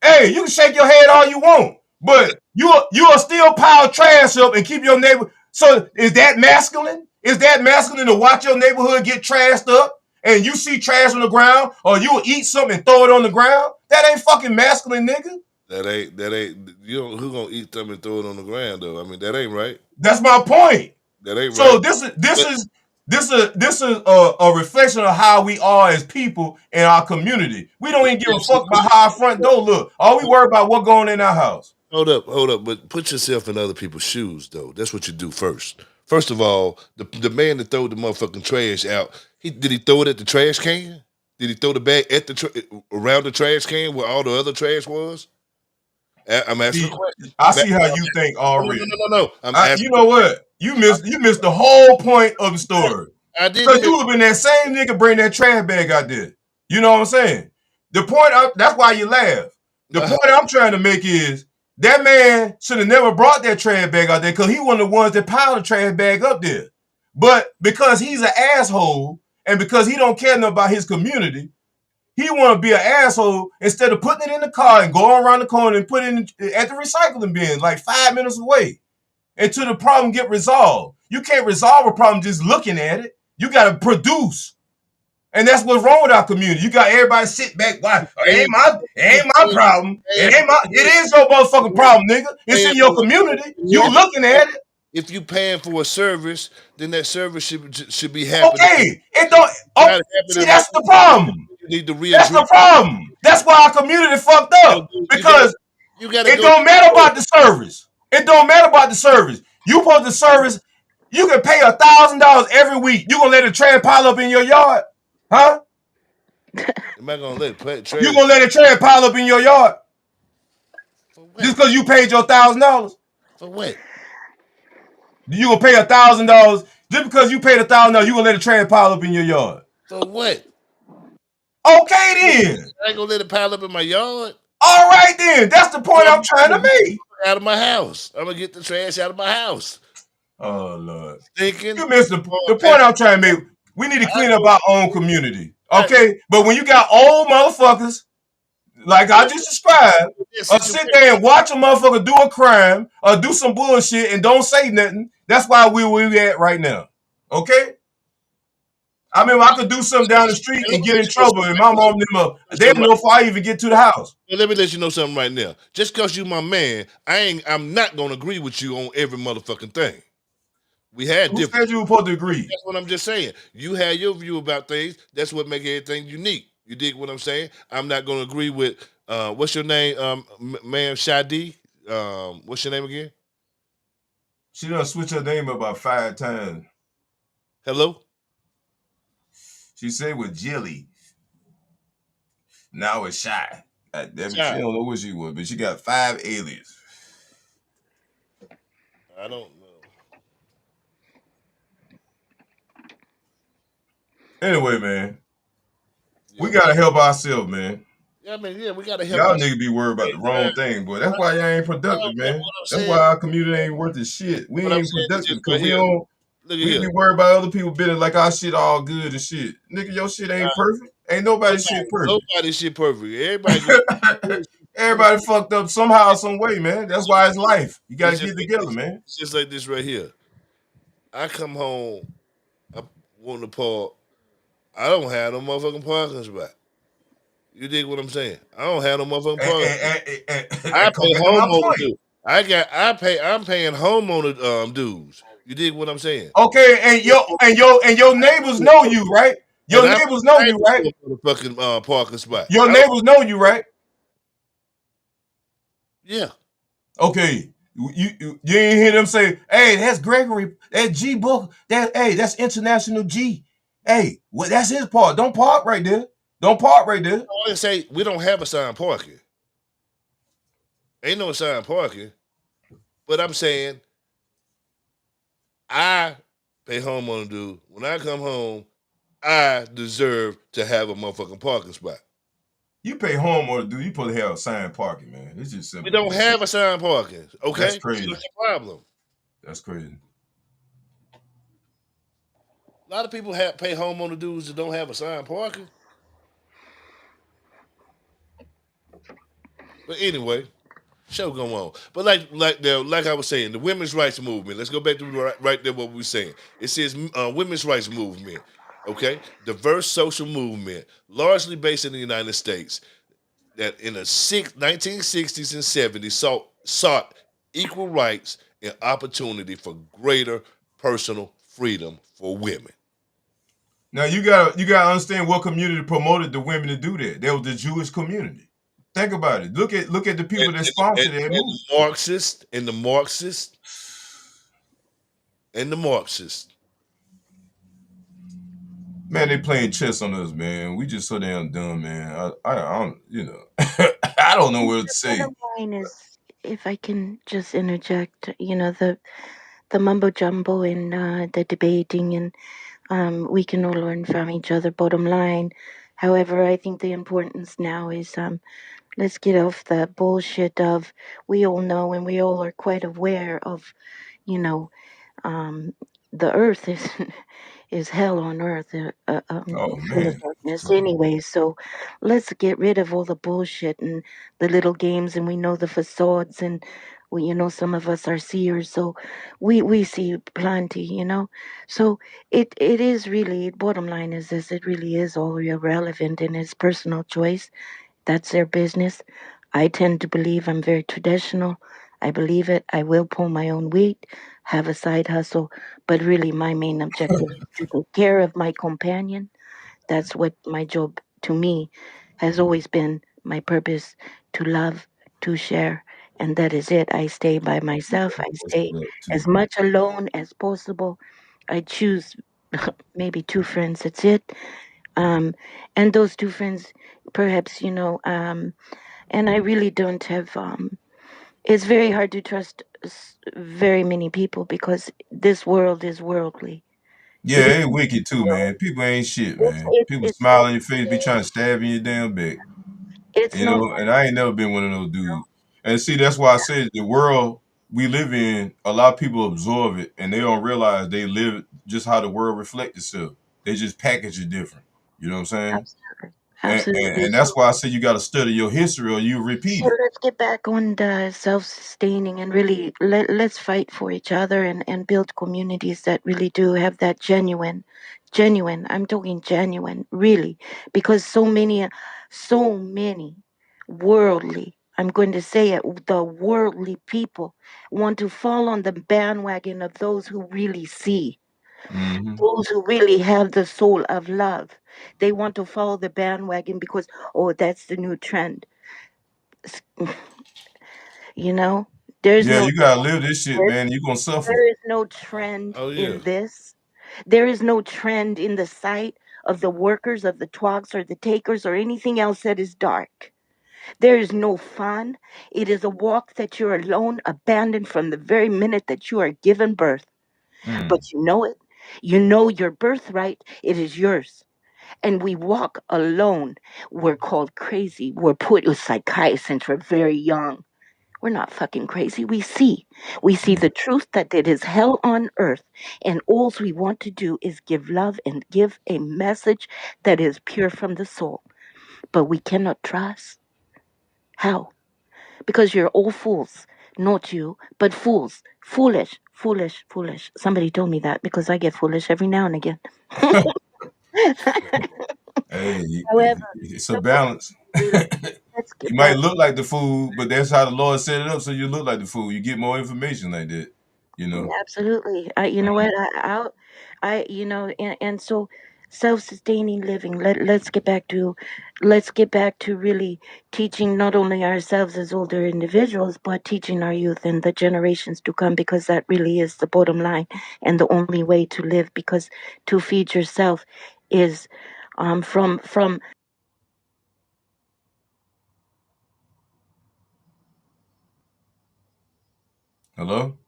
hey, you can shake your head all you want, but you'll still pile trash up and keep your neighbor. So is that masculine? Is that masculine to watch your neighborhood get trashed up and you see trash on the ground or you'll eat something and throw it on the ground? That ain't fucking masculine, nigga. That ain't you know who gonna eat something and throw it on the ground though? I mean that ain't right. That's my point. That ain't So right. this is a reflection of how we are as people in our community. We don't even give a fuck about how our front door look. All we worry about what going in our house. Hold up. But put yourself in other people's shoes though. That's what you do first. First of all, the man that threw the motherfucking trash out, did he throw it at the trash can? Did he throw the bag at around the trash can where all the other trash was? I'm asking a question. I see how you think already. No. I'm asking. You know what? You missed the whole point of the story. I did. Because you would have been that same nigga bring that trash bag out there. You know what I'm saying? The point that's why you laugh. The point I'm trying to make is that man should have never brought that trash bag out there because he one of the ones that piled the trash bag up there. But because he's an asshole and because he don't care enough about his community, he want to be an asshole instead of putting it in the car and going around the corner and put it at the recycling bin like 5 minutes away until the problem get resolved. You can't resolve a problem just looking at it. You got to produce. And that's what's wrong with our community. You got everybody sit back, why? It ain't my problem. It is your motherfucking problem, nigga. It's in your community. You looking at it. If you paying for a service, then that service should be happening. Okay, it don't. Oh, see, that's the problem. You need to That's the problem. That's why our community fucked up because it don't matter about the service. It don't matter about the service. You put the service. You can pay $1,000 every week. You gonna let a trash pile up in your yard? Huh? Am I gonna let trash? You gonna let a trash pile up in your yard? Just because you paid your $1,000? For what? You gonna pay $1,000 just because you paid $1,000? You gonna let a trash pile up in your yard? For what? Okay then. I ain't gonna let it pile up in my yard. All right then. That's the point I'm trying to make. Out of my house. I'm gonna get the trash out of my house. Oh Lord. Thinking you missed the point I'm trying to make. We need to clean up our own community. Okay? But when you got old motherfuckers, like I just described, or sit there and watch a motherfucker do a crime or do some bullshit and don't say nothing, that's why we're where we at right now. Okay? I mean, I could do something down the street and get in trouble, and my mom and them, they'll know before I even get to the house. Well, let me let you know something right now. Just cause you my man, I'm not gonna agree with you on every motherfucking thing. We had Who different. said you were supposed to agree? That's what I'm just saying. You had your view about things. That's what make everything unique. You dig what I'm saying? I'm not gonna agree with what's your name, ma'am Shadi? What's your name again? She done switch her name about 5 times. Hello? She said with Jilly. Now it's Shy. God damn it, she Shy. don't know what she was, but she got 5 aliens. I don't know. Anyway, man, Yeah. we gotta help ourselves, man. Yeah, I mean, yeah, we gotta help Y'all us. niggas be worried about the wrong thing, boy. That's why y'all ain't productive, man. What I'm That's saying, why our community ain't worth the shit. We what I'm ain't saying is productive this because right we here. don't. Look at We here. be worried about other people bidding like our shit all good and shit. Nigga, your shit ain't perfect. Ain't nobody's shit perfect. Nobody shit perfect. Everybody go. Everybody fucked up somehow, some way, man. That's why it's life. You gotta It's just get like together, this. man. It's just like this right here. I come home, I want to park. I don't have no motherfucking parking spot. You dig what I'm saying? I don't have no motherfucking And, parking spot. and, and, and, I and come pay back to my homeowner point. dues. I'm paying homeowner dues. You dig what I'm saying? Okay, and your neighbors know you, right? And Your I'm neighbors know you, right? entitled to a motherfucking parking spot. Your neighbors know you, right? Yeah. Okay. You ain't hear them say, hey, that's Gregory, that G book, that's International G. Hey, well, that's his part. Don't park right there. Don't park right there. I always say we don't have assigned parking. Ain't no assigned parking. But I'm saying I pay homeowner dues. When I come home, I deserve to have a motherfucking parking spot. You pay homeowner, dude. You supposed to have assigned parking, man. It's just We simple. don't have assigned parking. Okay, That's so crazy. what's the problem? That's crazy. A lot of people pay homeowner dues that don't have assigned parking. But anyway, show go on. But like I was saying, the women's rights movement. Let's go back to right there what we were saying. It says women's rights movement. Okay, diverse social movement, largely based in the United States, that in the 1960s and 70s sought equal rights and opportunity for greater personal freedom for women. Now you gotta understand what community promoted the women to do that. That was the Jewish community. Think about it. Look at the people that sponsored that And movement. the Marxists, and the Marxists, and the Marxists. Man, they playing chess on us, man. We just so damn dumb, man. I don't, I don't know what to The say. bottom line is, if I can just interject, the mumbo jumbo and the debating, and we can all learn from each other. Bottom line, however, I think the importance now is let's get off the bullshit of, we all know and we all are quite aware of, you know, um, the earth is is hell on earth, Oh full of man. darkness anyway. So let's get rid of all the bullshit and the little games, and we know the facades, and we, some of us are seers, so we see plenty, So it is really, bottom line is this: it really is all irrelevant, and it's personal choice. That's their business. I tend to believe I'm very traditional. I believe it. I will pull my own weight, have a side hustle, but really my main objective is to take care of my companion. That's what my job to me has always been, my purpose: to love, to share, and that is it. I stay by myself. I What's stay up as too? much alone as possible. I choose maybe two friends, that's it. Um, and those two friends, perhaps, and I really don't have. It's very hard to trust very many people because this world is worldly. Yeah, It is. it wicked too, man. People ain't shit, It's man. it's People it's smile not. on your face, be trying to stab in your damn back. It's not. And I ain't never been one of those dudes. And see, that's why I said the world we live in, a lot of people absorb it and they don't realize they live just how the world reflects itself. They just package it different. You know what I'm saying? Absolutely, And, and, absolutely. and that's why I say you got to study your history or you repeat So it. let's get back on the self-sustaining, and really let's fight for each other, and build communities that really do have that Genuine. I'm talking genuine, really, because so many worldly, I'm going to say it, the worldly people want to fall on the bandwagon of those who really see, Mm-hmm. those who really have the soul of love. They want to follow the bandwagon because, oh, that's the new trend. S- You know, there's Yeah, no you gotta live this shit, man. You're gonna suffer. there is no trend Oh yeah. in this. There is no trend in the sight of the workers, of the twogs or the takers or anything else that is dark. There is no fun. It is a walk that you're alone, abandoned from the very minute that you are given birth. Mm. But you know it. You know your birthright. It is yours. And we walk alone. We're called crazy. We're put with psychiatrists since we're very young. We're not fucking crazy. We see. We see the truth that it is hell on earth. And all we want to do is give love and give a message that is pure from the soul. But we cannot trust. How? Because you're all fools. Not you, but fools. Foolish, foolish, foolish. Somebody told me that because I get foolish every now and again. Hey, However, it's a the point balance. really, let's You get might back. look like the fool, but that's how the Lord set it up, so you look like the fool. You get more information like that, you know. Absolutely. You know what? You know, and so self-sustaining living. Let's get back to really teaching not only ourselves as older individuals, but teaching our youth and the generations to come, because that really is the bottom line and the only way to live. Because to feed yourself is, from Hello?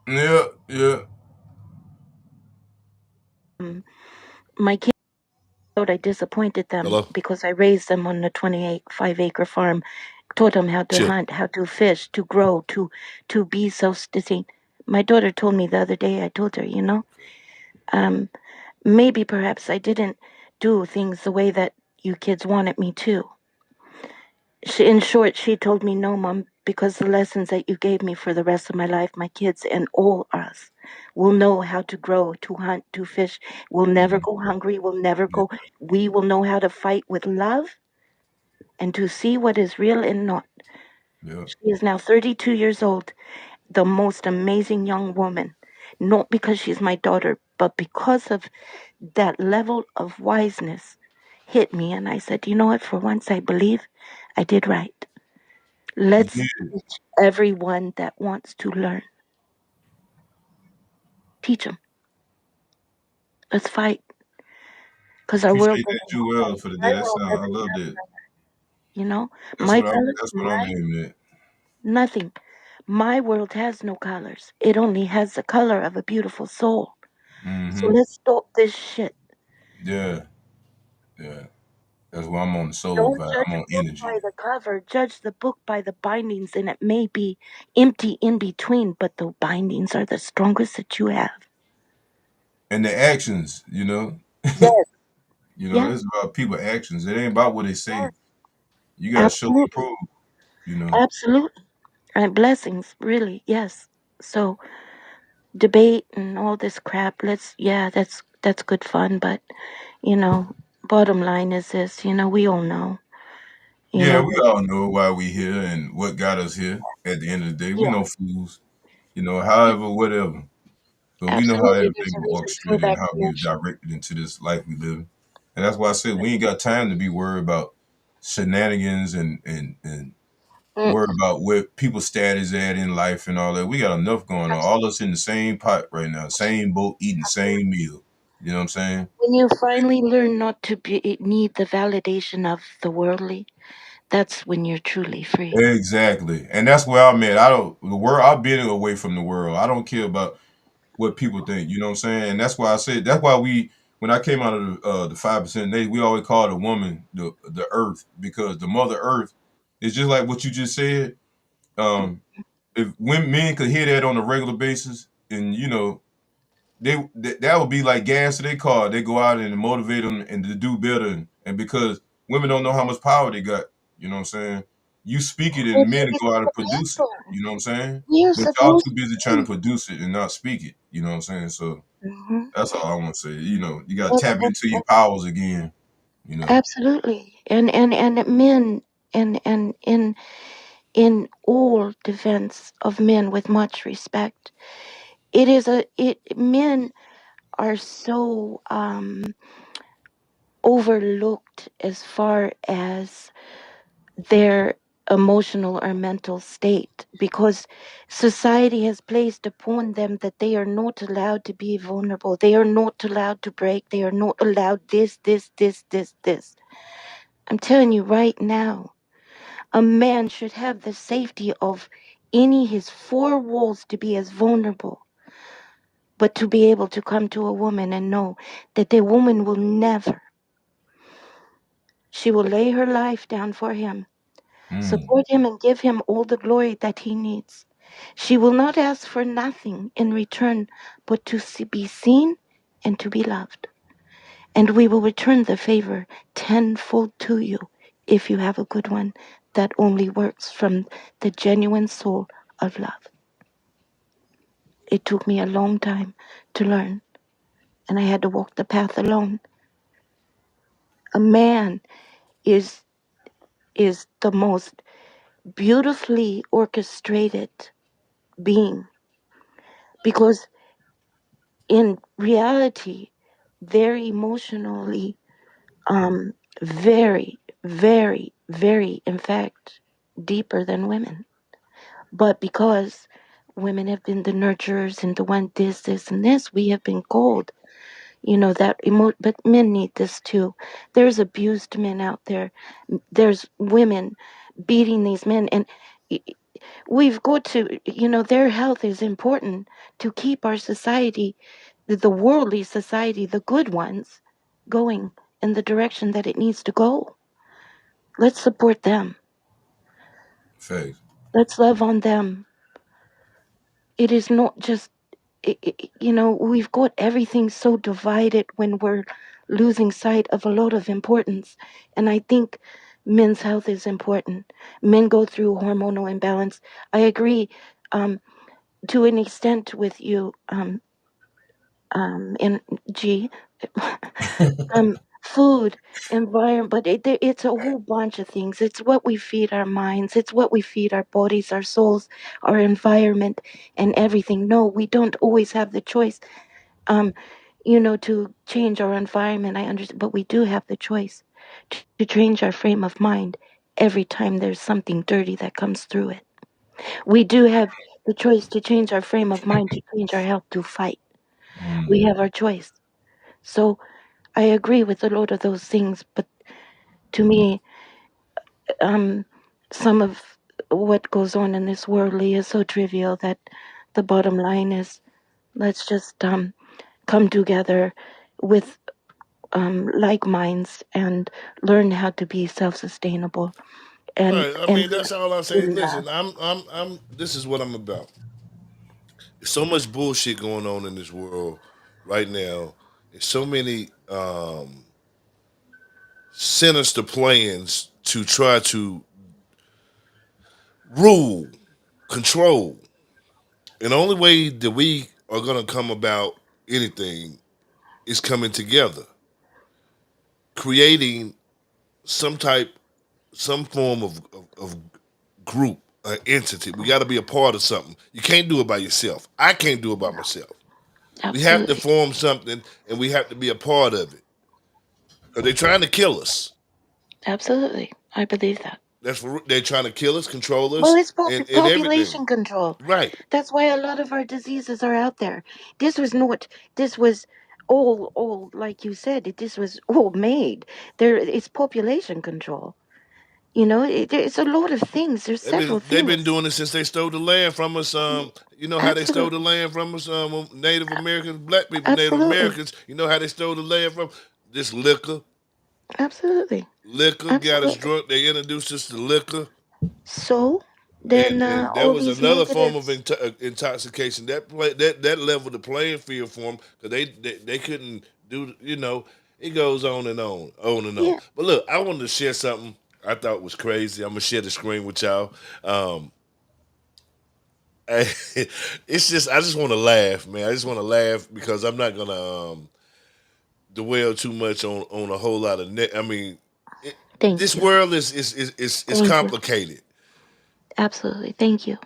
Yeah, yeah. my kids. I disappointed them Hello. because I raised them on a 28 5-acre farm, taught them how to Chill. hunt, how to fish, to grow, to be self-sustaining. My daughter told me the other day, I told her, um, maybe perhaps I didn't do things the way that you kids wanted me to. In short, she told me, no, Mom, because the lessons that you gave me for the rest of my life, my kids and all us will know how to grow, to hunt, to fish. We'll never Mhm. go hungry. We'll never Yeah, go. We will know how to fight with love and to see what is real and not. yeah. She is now 32 years old, the most amazing young woman. Not because she's my daughter, but because of that level of wiseness hit me. And I said, you know what? For once, I believe I did right. You Let's did. teach everyone that wants to learn. Teach them. Let's fight. Because our world Appreciate doesn't that, know Joel, that. for the day. My That world sound, I doesn't love have, that. you know, my color, That's what I'm my aiming at. nothing. My world has no colors. It only has the color of a beautiful soul. So Mm-hmm. let's stop this shit. Yeah, yeah. That's why I'm on the soul Don't vibe. judge I'm a on book energy. by the cover. Judge the book by the bindings, and it may be empty in between, but the bindings are the strongest that you have. And the actions, you know. Yes, yes, It's about people actions. It ain't about what they say. yes. You gotta show and Absolutely, prove, you know. absolutely. And blessings, really, yes. So debate and all this crap. Yeah, that's good fun, but you know, bottom line is this. We all know. You Yeah, know, we all know why we here and what got us here at the end of the day. We yeah, no fools, however, whatever. But we know how absolutely. There's everything a was reason to go orchestrated and back how to we that were shit. directed into this life we live. And that's why I said we ain't got time to be worried about shenanigans and Mm, worry about where people's status at in life and all that. We got enough going on. All us in the same pot right now, same boat, eating the same meal. You know what I'm saying? when you finally learn not to need the validation of the worldly, that's when you're truly free. Exactly. And that's where I'm at. I don't the world I've been away from the world. I don't care about what people think. You know what I'm saying? And that's why I said that's why we when I came out of the 5% nation, we always called a woman the earth because the mother earth is just like what you just said. Um, if when men could hear that on a regular basis, and that would be like gas to their car. They go out and motivate them and to do better. And because women don't know how much power they got, you know what I'm saying? you speak it But and men it's go out and produce it. forever. You know what I'm saying? We're But y'all supposed too busy trying to to. produce it and not speak it. You know what I'm saying? So Hmm. that's all I want to say. You know, you got to But, tap but, into your but powers again. You know. absolutely, and men, and in all defense of men with much respect, it is a it men are so overlooked as far as their emotional or mental state, because society has placed upon them that they are not allowed to be vulnerable, they are not allowed to break, they are not allowed this. I'm telling you right now, a man should have the safety of any his four walls to be as vulnerable, but to be able to come to a woman and know that the woman will never, she will lay her life down for him, Mm, support him, and give him all the glory that he needs. She will not ask for nothing in return but to be seen and to be loved. And we will return the favor tenfold to you if you have a good one that only works from the genuine soul of love. It took me a long time to learn, and I had to walk the path alone. A man is is the most beautifully orchestrated being, because in reality they're emotionally um very, very, in fact, deeper than women. But because women have been the nurturers and the one this and this, we have been called, that but men need this too. There's abused men out there. There's women beating these men, and y- we've got to, their health is important to keep our society, the worldly society, the good ones, going in the direction that it needs to go. Let's support them. facts. Let's love on them. It is not just, we've got everything so divided when we're losing sight of a lot of importance. And I think men's health is important. Men go through hormonal imbalance. I agree, um, to an extent with you, in G. Food, environment, but it's a whole bunch of things. It's what we feed our minds, it's what we feed our bodies, our souls, our environment, and everything. No, we don't always have the choice, um, to change our environment. I understand, but we do have the choice to change our frame of mind every time there's something dirty that comes through it. We do have the choice to change our frame of mind, to change our health, to fight. We Mm, have our choice. So I agree with a lot of those things, but to me, um, some of what goes on in this worldly is so trivial that the bottom line is, let's just come together with like minds and learn how to be self-sustainable and Right. I and mean, that's all I'm saying. in love. Listen, I'm. This is what I'm about. There's so much bullshit going on in this world right now. There's so many sinister plans to try to rule, control. And the only way that we are going to come about anything is coming together, creating some type, some form of group, an entity. We got to be a part of something. You can't do it by yourself. I can't do it by myself. We have to Absolutely, form something, and we have to be a part of it. Because they're trying to kill us. absolutely. I believe that. They're trying to kill us, control Well, us, it's and everything. population control. Right. That's why a lot of our diseases are out there. This was not. This was all like you said. This was all made. It's population control. It's a lot of things. There's several They've been things. doing it since they stole the land from us. You know how they stole the Absolutely, land from us. Native Americans, black people, Native absolutely, Americans. You know how they stole the land from this liquor. absolutely, Liquor got us absolutely. drunk. They introduced us to liquor, So then, and that all was these another form of negatives. intoxication. That leveled the playing field for them because they couldn't do. You know, it goes on and on, on and on. Yeah. But look, I wanted to share something. I thought was crazy. I'm gonna share the screen with y'all. Um, it's just I just want to laugh, man. I just want to laugh because I'm not gonna dwell too much on a whole lot of I mean, it, Thank this you. world is Thank you. complicated, Absolutely. Thank you.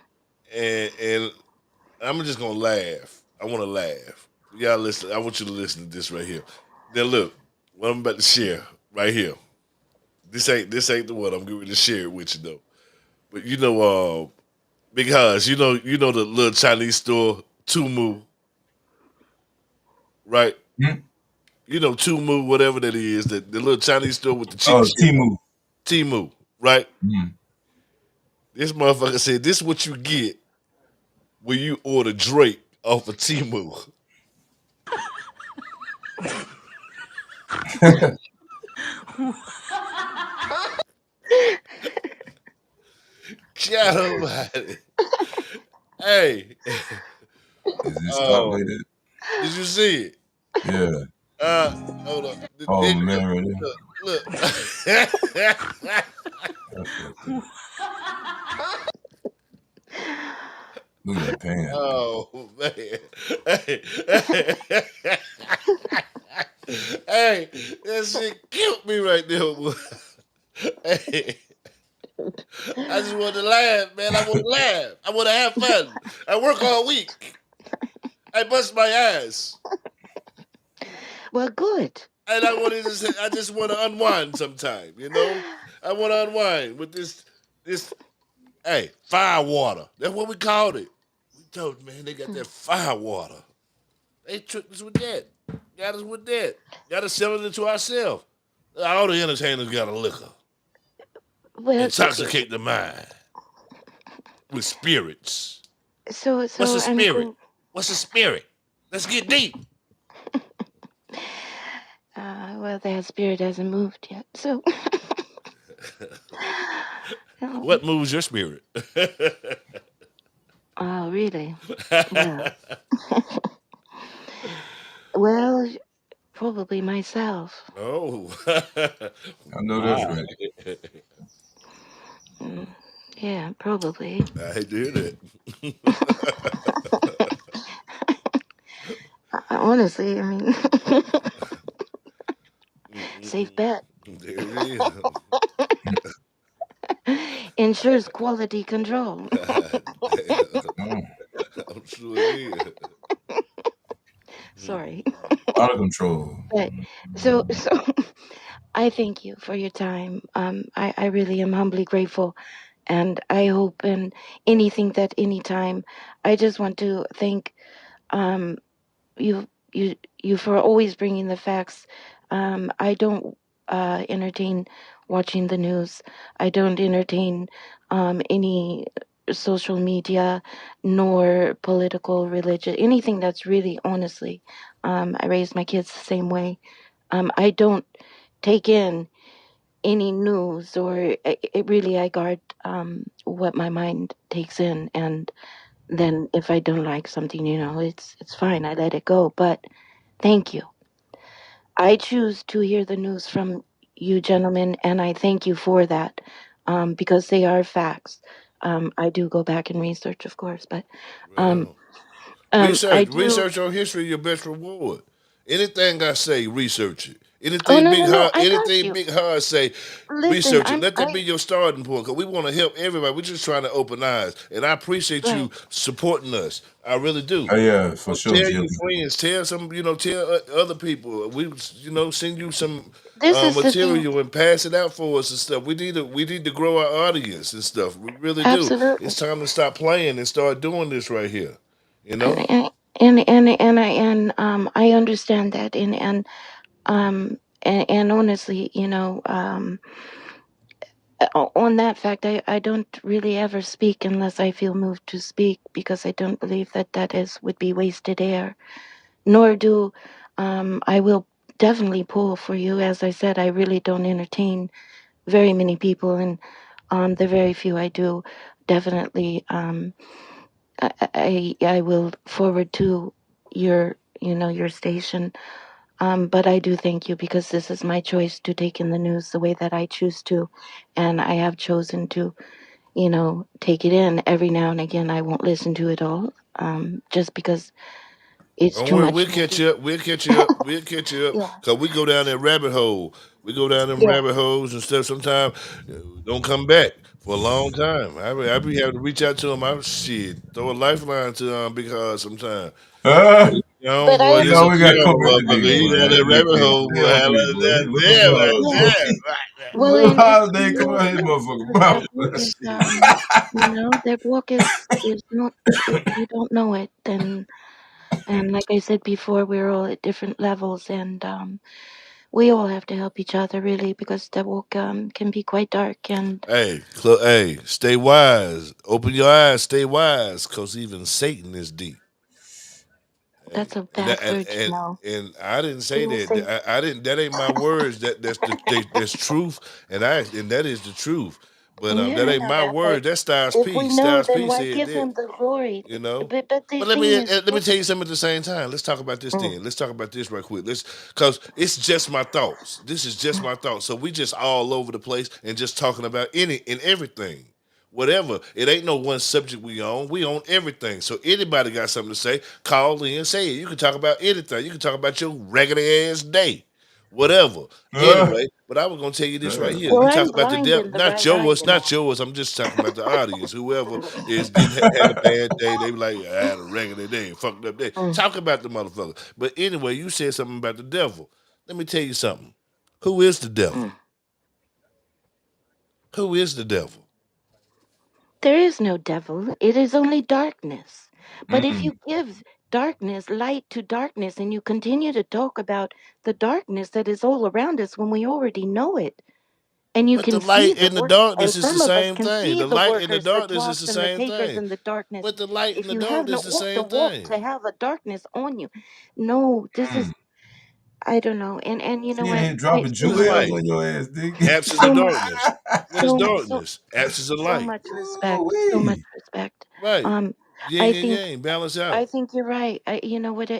and I'm just gonna laugh. I want to laugh. Y'all listen. I want you to listen to this right here. Now look, what I'm about to share right here. This ain't the one I'm going to share it with you though. But Big Hans, you know the little Chinese store Tumu, right? Hmm? You know Tumu, whatever that is, the little Chinese store with the cheap Oh, shit. Timu. Timu, right? Mm. This motherfucker said this is what you get when you order Drake off of Timu. God almighty. Hey, Is it stock oh, like that? did you see it? Yeah. Uh, hold on. Oh man, right there. Look. That's fucked up. Look at that pant. Oh man. Hey, hey, that shit killed me right there. Boy. Hey, I just want to laugh, man. I want to laugh. I want to have fun. I work all week. I bust my ass, Well, good. and I just want to unwind sometime. I want to unwind with this. Hey, fire water. That's what we called it. We told man they got that fire water. They tricked us with that. Got us with that. Got us selling it to ourselves. All the entertainers got a liquor. Well, Intoxicate the mind with spirits. What's so a I'm spirit? going. What's a spirit? Let's get deep. Well, that spirit hasn't moved yet. So, oh, What moves your spirit? oh, really? Well, well, probably myself. Oh. I know that's Wow. right. Mm, yeah, probably. I hate to hear that. Honestly, I mean, safe Mm-mm-mm. bet. There it is. Ensures quality control. God damn. Oh, I'm sure it is. Sorry. out of control. But so I thank you for your time. I really am humbly grateful, and I hope in anything that anytime. I just want to thank um you you for always bringing the facts. I don't entertain watching the news. I don't entertain any social media nor political religion anything that's really honestly. I raised my kids the same way. I don't take in any news or it really I guard what my mind takes in, and then if I don't like something, it's fine. I let it go. But thank you. I choose to hear the news from you gentlemen, and I thank you for that, because they are facts. I do go back and research, of course, but Right um, on. I Research, do. research your history, your best reward. Anything I say, research it. Oh no, no, no! I got Anything you. Big Hard say, Listen, research it. Let that be your starting point. Cause we want to help everybody. We're just trying to open eyes, and I appreciate you right. supporting us. I really do. Oh yeah, for So sure, tell Jill. your friends, tell some, tell other people. We, send you some This is the thing. material and pass it out for us and stuff. We need to grow our audience and stuff. We really do. Absolutely. It's time to stop playing and start doing this right here. You know. And I understand that, and honestly, on that fact, I don't really ever speak unless I feel moved to speak, because I don't believe that would be wasted air. Nor do I will definitely pull for you. As I said, I really don't entertain very many people, and the very few I do, definitely I will forward to your your station. But I do thank you because this is my choice to take in the news the way that I choose to, and I have chosen to, take it in every now and again. I won't listen to it all, just because it's Don't too worry, much we'll catch negative. you up. We'll catch you up. We'll catch you up. Yeah, Cause we go down that rabbit hole. We go down them yeah. rabbit holes and stuff. Sometimes don't come back for a long time. I be having to reach out to them. I shit throw a lifeline to because sometimes. Uh, But I Boy, you this know, a we appreciate got to young come back your to motherfucker. nigga, He boy. down That that nigga rabbit can't hole, stay boy. on How mute, about boy. that? What the Damn, fuck? right yeah. there, right there. Well, and How they you know come what out his else? motherfucking Because mouth? that book is, that book is not. If you don't know it, then, and like I said before, we're all at different levels, and we all have to help each other really, because the book can be quite dark, and Hey, stay wise. Open your eyes. Stay wise, cause even Satan is deep. Hey, that's a and that bad word, and I didn't say Even that. say, I didn't. That ain't my words. That's truth, and that is the truth. But yeah, that I ain't know my that. But word. That's Styles if we P. know, Styles then P why said give that. him the glory? You know. But the But thing is, let me tell you something at the same time. Let's talk about this mm, then. Let's talk about this right quick. Let's cause it's just my thoughts. This is just my thoughts. So we just all over the place and just talking about any and everything. Whatever. It ain't no one subject we own. We own everything. So anybody got something to say, call in, say it. You can talk about anything. You can talk about your regular ass day. Whatever. Uh, Anyway, but I was gonna tell you this right uh. here. well, You I'm talk about the blind devil, in the not right eye, yours, not yours. I'm just talking about the audience. Whoever is didn't had a bad day, they be like, I had a regular day, fucked up day. Mm, Talk about the motherfucker. But anyway, you said something about the devil. Let me tell you something. Who is the devil? mm. Who is the devil? There is no devil. It is only darkness. But if Mm-mm. you give darkness light to darkness, and you continue to talk about the darkness that is all around us when we already know it, and you But the can see light the and the work, and darkness is the some of us same can thing. see The the light and the workers, the darkness is twas the and the same takers thing. in the darkness. But the light and If the you have darkness not is the walked the same walk to thing. have a darkness on you, no, this Mm. is, I don't know. And you know She in what? here I dropping What so is much, jewels light? on your ass, nigga. Absence of so much, darkness. What is so darkness? Absence of so light. much respect, so much Ooh-wee. respect. Right. Um, Yin I and think yang, balance I out. think you're right. You know what?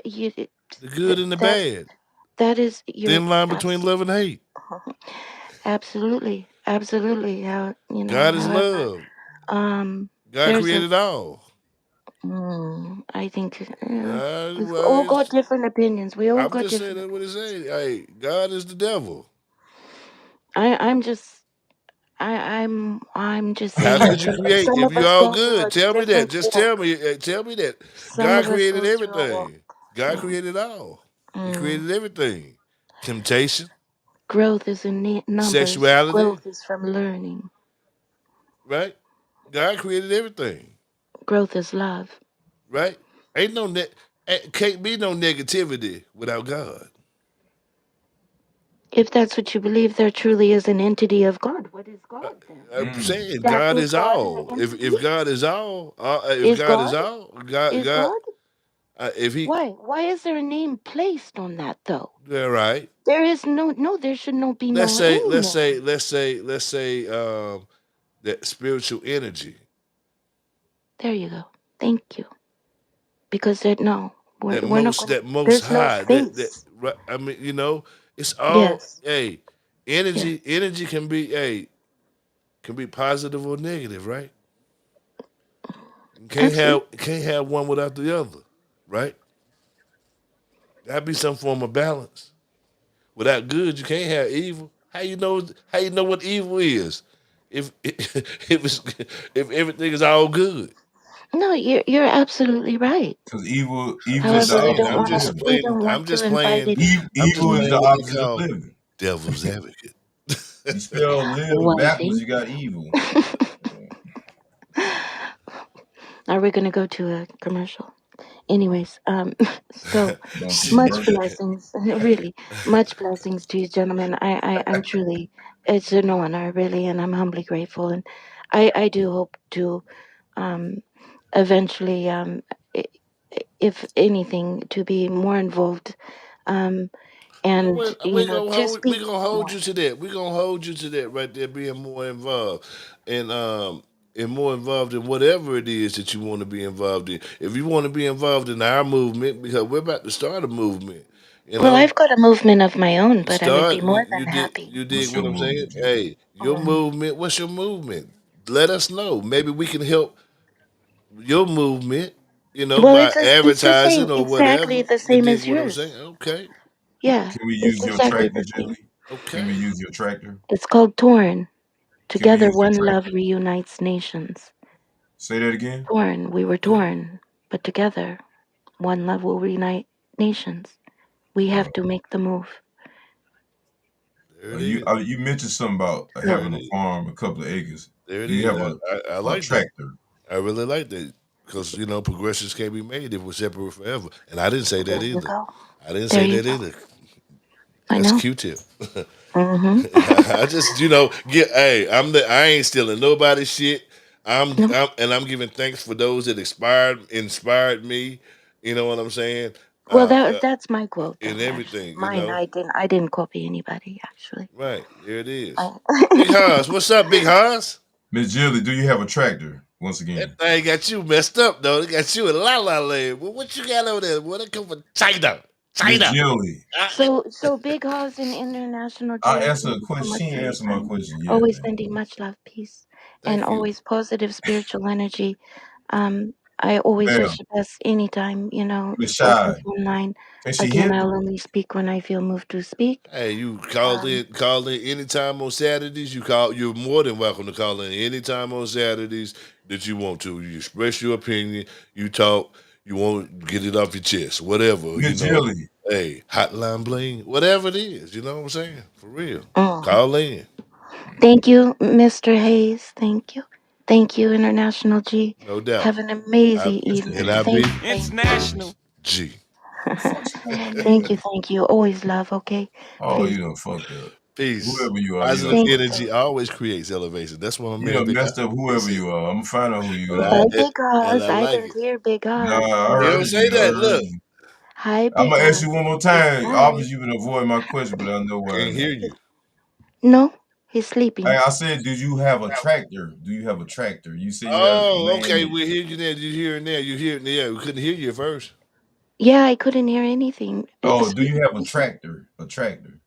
The good and the That bad. that is you're Thin line between abs- love and hate. absolutely, absolutely. How God is however, love. um, God there's a. created all. I think we've Well, all got different opinions. We all I'm got just saying different that's what it opinions. say. Hey, God is the devil. I'm just. I'm just How saying could that you create some if of you us all go through good? a Tell me that. different Just walk. tell me that. Some God of us created go through a walk. everything. God Mm, created all. He mm. created everything. Temptation, Growth is in numbers. sexuality, Growth is from learning. right? God created everything, Growth is love. right? Ain't no can't be no negativity without God. If that's what you believe, there truly is an entity of God. What is Uh, God then? I'm Mm. saying That God is is God an all. entity? If God is all, Is God? Is God, God? if He, Why? Why is there a name placed on that though? yeah, right. There is no. There should no be Let's no say, any let's say, name. let's say, let's say that spiritual energy, There you go. Thank you. Because there no, we're not gonna. that most There's no high, space. I mean, it's all. Yes. Hey, Yes. energy can be positive or negative, right? You Absolutely. can't have one without the other, right? Gotta be some form of balance. Without good, you can't have evil. How you know what evil is? If if it's if everything is all good. No, you're absolutely right. Cause evil is Just the However, saying. opposite of living. we don't want to invite it. I'm just Evil is the playing what they opposite of call living. devil's advocate. You spell live Why, backwards, thank you got evil. Are we gonna go to a commercial? Anyways, so Gonna take a much break. blessings, really, much blessings to you, gentlemen. I'm truly, it's an honor, really, and I'm humbly grateful. And I do hope to, um, eventually, i- if anything, to be more involved, um, Well, and to we speak gonna hold more. you to that. We gonna hold you to that right there, being more involved, and more involved in whatever it is that you want to be involved in. If you want to be involved in our movement, because we're about to start a movement, You Well, know, I've got a movement of my own, but I would start. be more than happy. You dig What's your what I'm saying? movement, Jill? Hey, your Um, movement. What's your movement? Let us know. Maybe we can help your movement. You know, well, by it's the same, advertising or exactly whatever. the You same dig as what I'm saying? yours. Okay, Yeah, Can we it's use your exactly tractor, the same. Jilly? Can we okay. use your tractor? It's called Torn. Can we Together, use your one love tractor? reunites nations. Say that again. Torn, we were torn, but together, one love will reunite nations. We Uh, have to make the move. There it is. you mentioned something about There So, it having a is. farm, a couple of acres. There it Do you is. have I a like that. tractor? I really like that because progressions can't be made if we're separate forever. And I didn't say that there you either. go. I didn't There say you that go. either. I That's know. Q-tip. Mm-hmm. I just get. Hey, I ain't stealing nobody's shit. No. I'm giving thanks for those that inspired me. You know what I'm saying? Well, Uh, uh, that's my quote, in though. Actually, everything, mine. I didn't copy anybody. Actually, Right there it is. I, Big Hans, what's up, Big Hans? Miss Jilly, do you have a tractor? Once That again, thing got you messed up though. It got you in la la land. Well, what you got over there? Boy, that come from China. Miss China. Jilly, so Big House and International I Jive. answered Thank a you so question. much She for ain't your answered my time. question yet, Always man. sending much love, peace, and Thank you. always positive spiritual energy. I always wish Ma'am, the best anytime, Miss open Shy, phone line. can she hear Again, me? I'll only speak when I feel moved to speak. Hey, you Um, call in anytime on Saturdays. You're more than welcome to call in anytime on Saturdays that you want to. You express your opinion, you talk, you want to get it off your chest, whatever. Miss Jilly, Hey, hotline bling, whatever it is, you know what I'm saying? For real. mm. Call in. Thank you, Mr. Hayes. Thank you. Thank you, International G. No doubt. Have an I amazing Mr. evening. and I Hayes. Thank be you, thank you. International. G. Who the fuck's Thank you, thank you. Always love, okay? Oh, Please. you done fucked up. Peace. Whoever you are, you done Positive Thank you, fucked thank energy up. you. always creates elevation. That's what my You man done Big messed up He whoever said. you are. I'm gonna find out who you And are. I Hi, and, Big and Oz. I I like didn't it. hear Big Nah, Oz. I You Hi. don't heard say you. I that. heard Look, you. Hi, I'm Big gonna ask Oz. you one more He's time. hi. Obviously, you've been avoiding my question, but I know why can't now. hear you. No, he's Hey, sleeping. I said, do you have a tractor? Do you have a tractor? You said you had Oh, land. okay. We hear you now. You hear it now. You hear it now. We couldn't hear you at first. Yeah, I couldn't hear anything. Oh, do Speak you have a again. tractor? A tractor.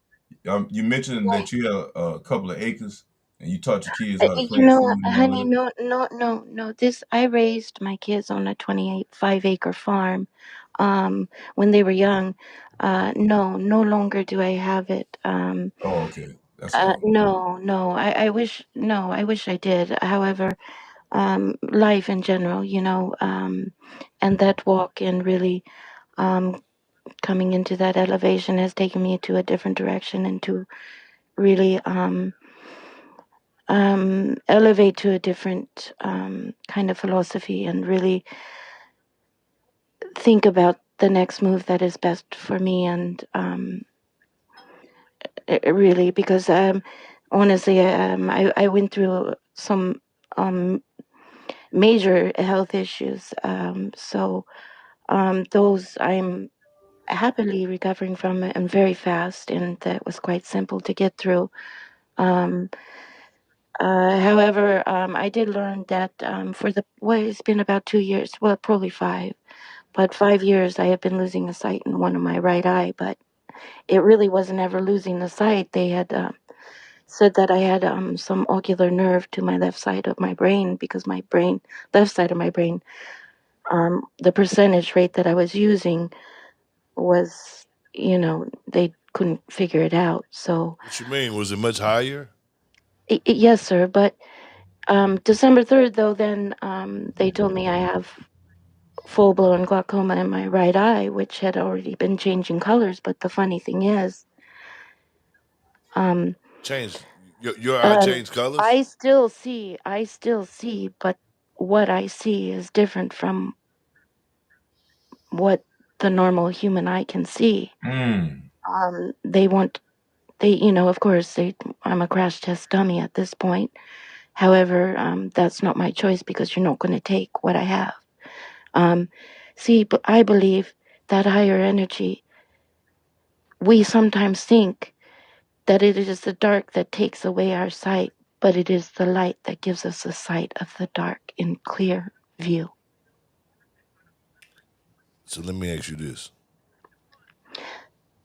You mentioned Yeah. that you have a couple of acres and you taught your kids how to plant food and all Honey, that. no, no, no, no. I raised my kids on a 5-acre farm, when they were young. No, no longer do I have it. Oh, okay. That's all. No, no. I wish I did. However, life in general, and that walk and really, um, coming into that elevation has taken me to a different direction and to really, elevate to a different, kind of philosophy and really think about the next move that is best for me and, really because, honestly, I went through some, um, major health issues, so, those I'm happily recovering from and very fast, and that was quite simple to get through. Um, However, I did learn that, it's been about 2 years, well, probably five, but 5 years I have been losing the sight in one of my right eye, but it really wasn't ever losing the sight. They had, said that I had, some ocular nerve to my left side of my brain because left side of my brain, the percentage rate that I was using was, they couldn't figure it out. So, What you mean? Was it much higher? yes, sir. But, December 3rd, though, then, they told me I have full blown glaucoma in my right eye, which had already been changing colors. But the funny thing is, um, Changed your eye um, changed colors? I still see, but what I see is different from what the normal human eye can see. Mm. They want, of course, I'm a crash test dummy at this point. However, that's not my choice because you're not going to take what I have. Um, See, but I believe that higher energy, we sometimes think that it is the dark that takes away our sight, but it is the light that gives us the sight of the dark in clear view. So let me ask you this.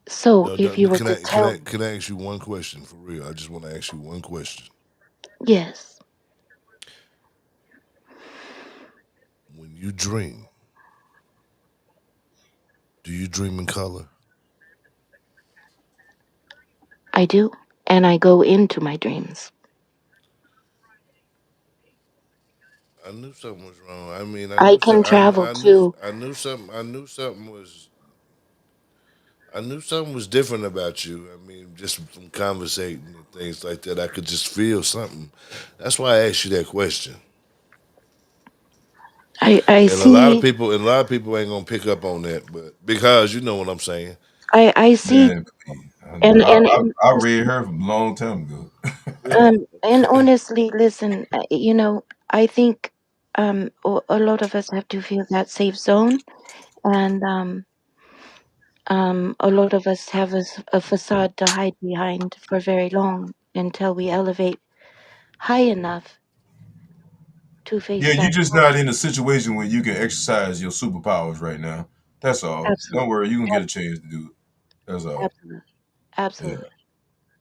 So No, if no, you were can to I can tell I me, can I ask you one question for real? I just want to ask you one question. yes, When you dream, do you dream in color? I do. And I go into my dreams. I knew something was wrong. I mean, I I knew so, can travel to, I knew something. I knew something was different about you. I mean, just from conversating and things like that, I could just feel something. That's why I asked you that question. I And see, a lot of people ain't gonna pick up on that, but because you know what I'm saying. I see, Man, please. I know. and, and, I and read her from a long time ago. Yeah. and honestly, listen, I think a lot of us have to feel that safe zone, and a lot of us have a facade to hide behind for very long until we elevate high enough to face Yeah, you're that. just not in a situation where you can exercise your superpowers right now. That's all. Don't Absolutely, worry, you can get a chance to do it. That's all. absolutely, Yeah. absolutely,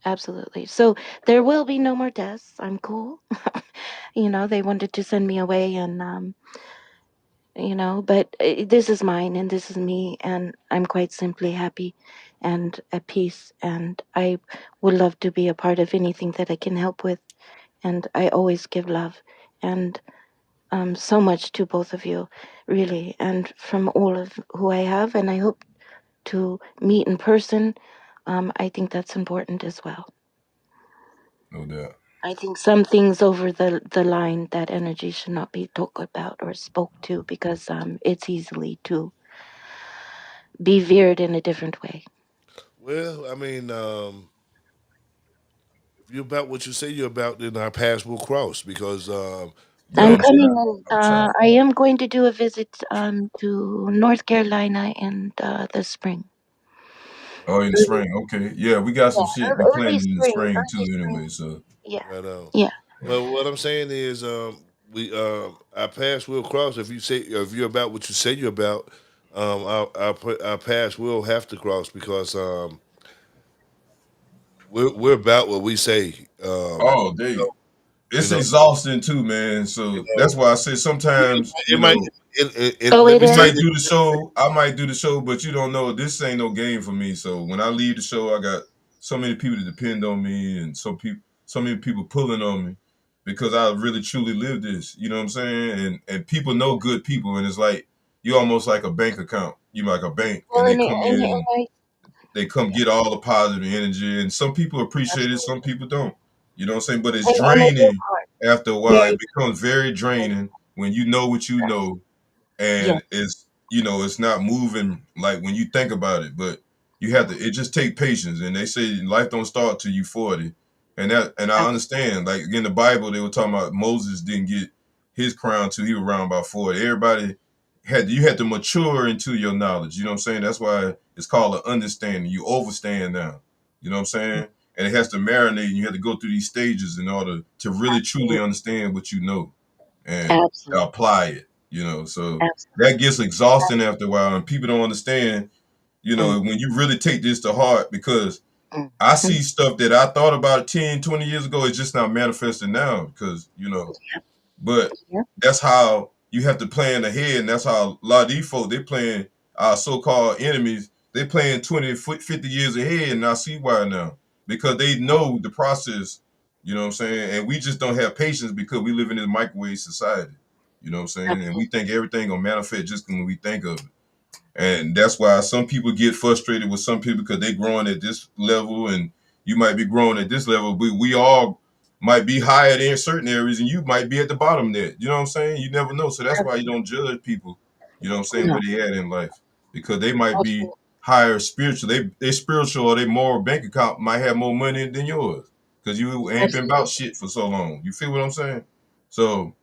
absolutely. So there will be no more deaths. I'm cool. They wanted to send me away, and but this is mine, and this is me, and I'm quite simply happy and at peace, and I would love to be a part of anything that I can help with, and I always give love and so much to both of you, really, and from all of who I have, and I hope to meet in person. I think that's important as well. No doubt. I think some things over the line, that energy should not be talked about or spoke to, because it's easily to be veered in a different way. Well, I mean, if you're about what you say you're about, then our paths will cross because Yeah, I'm we. I'm coming trying. in. I'm trying. I am going to do a visit to North Carolina in the spring. Oh, in the Early, spring. Okay. Yeah, we got some shit we early planning in the spring. spring Early too. spring. Anyway, so Yeah, Right on. yeah. yeah. Well, what I'm saying is, we our paths will cross if you say if you're about what you say you're about. Our paths will have to cross because we're about what we say. Oh, they. You It's know, exhausting too, man. you So know, that's why I say sometimes, it might. Oh, Let it me we say is. might this. do the show. I might do the show, but you don't know. This ain't no game for me. So when I leave the show, I got so many people that depend on me, and so many people pulling on me because I really truly live this. You know what I'm saying? And people know good people, and it's like you almost like a bank account. You like a bank, Well, and they come and in, I they come get all the positive energy, and some people appreciate it, some absolutely, people don't. You know what I'm saying? But it's and it is draining hard. after a while. Very, It becomes very draining when you know what you know, yes, and it's not moving like when you think about it. But you have to. It just take patience, and they say life don't start till you 40, and I understand. Like in the Bible, they were talking about Moses didn't get his crown till he was around about 40. Everybody had to mature into your knowledge. You know what I'm saying? That's why it's called an understanding. You overstand now. You know what I'm saying? And it has to marinate. And you have to go through these stages in order to really truly absolutely, understand what you know and absolutely, apply it. So absolutely. that gets exhausting after a while, and people don't understand. Mm, When you really take this to heart, because mm, I mm. see stuff that I thought about 10, 20 years ago. It's just not manifesting now because but Yep, that's how you have to plan ahead, and that's how a lot of these folks they playing our so-called enemies. They playing 20, 50 years ahead, and I see why now because they know the process. You know what I'm saying? And we just don't have patience because we live in this microwave society. You know what I'm saying? And we absolutely. think everything gonna manifest just when we think of it. And that's why some people get frustrated with some people because they growing at this level and you might be growing at this level, but we all might be higher in certain areas and you might be at the bottom there. You know what I'm saying? You never know. So that's why you Absolutely. don't judge people, you know what I'm saying, No, where they at in life. Because they might be absolutely. higher spiritual. They spiritual or they moral bank account might have more money than yours. Because you ain't been Absolutely. about shit for so long. You feel what I'm saying? So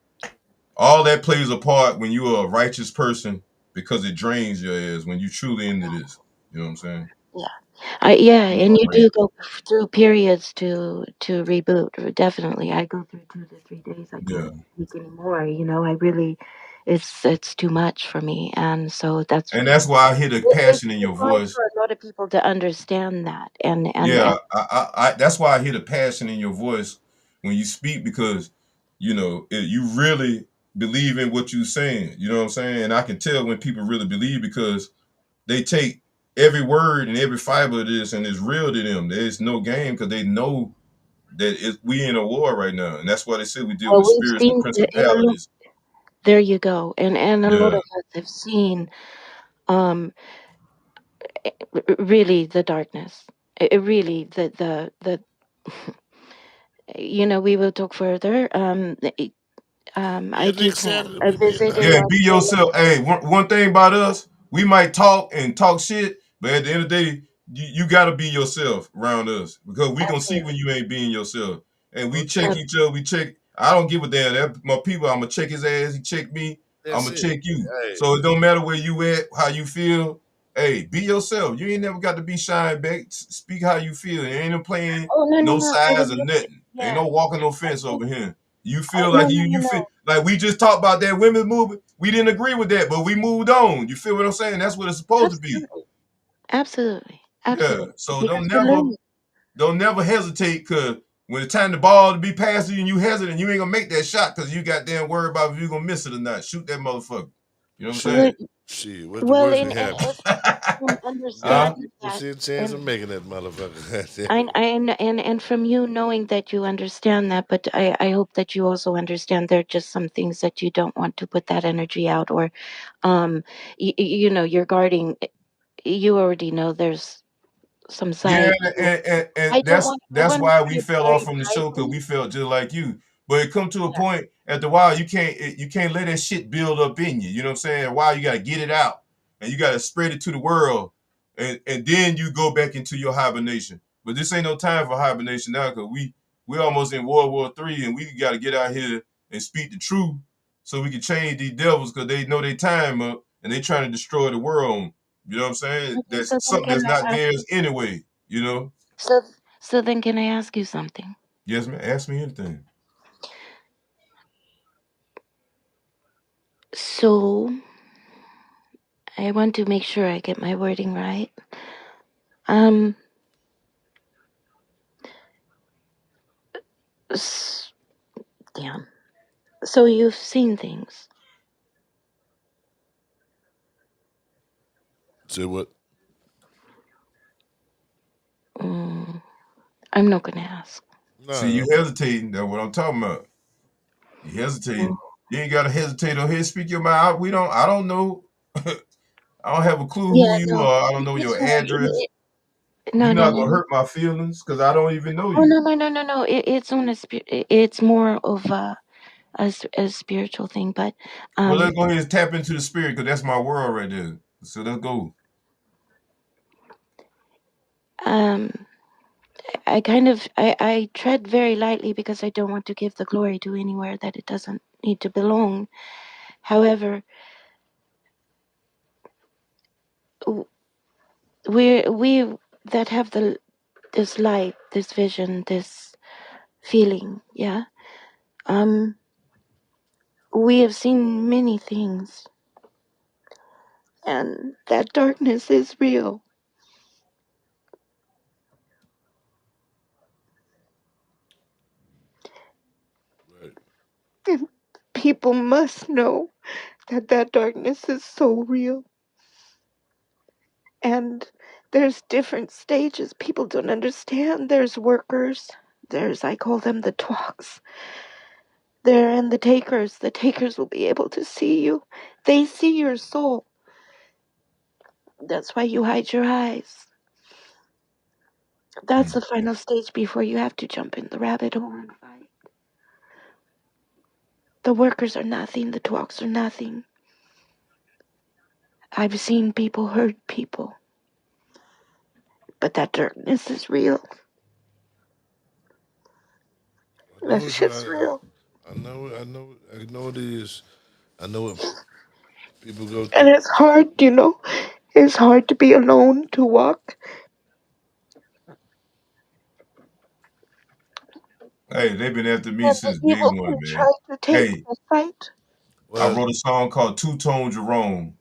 all that plays a part when you're a righteous person because it drains your ass when you truly into this. You know what I'm saying? Yeah. Yeah, You and know, you like, do go through periods to reboot. Definitely, I go through 2 to 3 days. I yeah, can't take anymore. I really it's too much for me, and so And that's why I hear the it's passion in too your hard voice. for a lot of people to understand that, and Yeah, that's why I hear the passion in your voice when you speak because you really believe in what you're saying. You know what I'm saying? And I can tell when people really believe because they take every word and every fiber of this and it's real to them. There's no game because they know that we in a war right now, and that's why they say we deal well, with we've spirits and seen principalities. there you go, and a lot Yeah, of us have seen um really the darkness. Really the we will talk further. I Yeah, do next plan Saturday a we be in visit there. in yeah. Be Australia. yourself. Hey, one thing about us, we might talk and talk shit, but at the end of the day, you got to be yourself around us because we gonna see when Absolutely. you ain't being yourself, and we Okay, check Uh, each other. We check. I don't give a damn. That my people. I'm gonna check his ass. He check me. I'm that's gonna it. check you. Hey, So it don't matter where you at, how you feel. Hey, be yourself. You ain't never got to be shy back. Speak how you feel. It ain't no playing oh no no no no! I was sides or just nothing. Ain't yeah. no walking no I fence think over here. You feel no like no no you feel no. like we just talked about that women's movement. We didn't agree with that, but we moved on. You feel what I'm saying? That's what it's supposed to be. Absolutely, absolutely, Yeah. absolutely. So We have to learn. don't never hesitate because when it's time the ball to be passed to you and you hesitate, you ain't gonna make that shot because you got damn worried about if you gonna miss it or not. Shoot that motherfucker. You know what I'm shit, Well, saying? shit. What's the well, worst and that and happen? if and understand Huh? that, 50% chance and of making that motherfucker. and from you knowing that you understand that, but I hope that you also understand there are just some things that you don't want to put that energy out, or you're guarding. You already know there's some Yeah, side. and I don't want. I that's want to why say we it fell off very from the show because politely. we felt just like you. But it come to a Yeah. point after a while you can't let that shit build up in you. You know what I'm saying? Why you gotta get it out and you gotta spread it to the world, and then you go back into your hibernation. But this ain't no time for hibernation now because we almost in World War III and we gotta get out here and speak the truth so we can change these devils because they know their time up and they trying to destroy the world. You know what I'm saying? Okay. That's So then, something can that's I not ask? theirs anyway. You know? So so then, can I ask you something? Yes, man. Ask me anything. So I want to make sure I get my wording right. Um. s- Damn. So you've seen things. Say what? Mm, I'm not gonna ask. See, Nah, you hesitating. That's what I'm talking about. You Mm. hesitating. You ain't gotta hesitate on here. Speak your mind. We don't. I don't know. I don't have a clue who Yeah. you No. are. I don't know It's your fine. address. No. You're No. not No. gonna hurt my feelings because I don't even know Oh you. no. No. No. No. No. It's on a it's more of a spiritual thing, but Well, um let's go ahead and tap into the spirit because that's my world right there. So let's go. um I tread very lightly because I don't want to give the glory to anywhere that it doesn't need to belong. However, w- we that have this light, this vision, this feeling, yeah. Um, we have seen many things, and that darkness is real. right. And people must know that that darkness is so real. And there's different stages people don't understand. There's workers. There's, I call them the twalks. There and the takers. The takers will be able to see you. They see your soul. That's why you hide your eyes. That's Hmm. the final stage before you have to jump in the rabbit hole and fight. The workers are nothing. The twalks are nothing. I've seen people hurt people, but that darkness is real. I That know it's shit's right. real. I know it. I know it. I know it is. I know what people go And through. it's hard. It's hard to be alone, to walk. Hey, they've been after me And the since day evil one, can man. try to take Hey, the fight. I Well, wrote a song called Two Tone Jerome.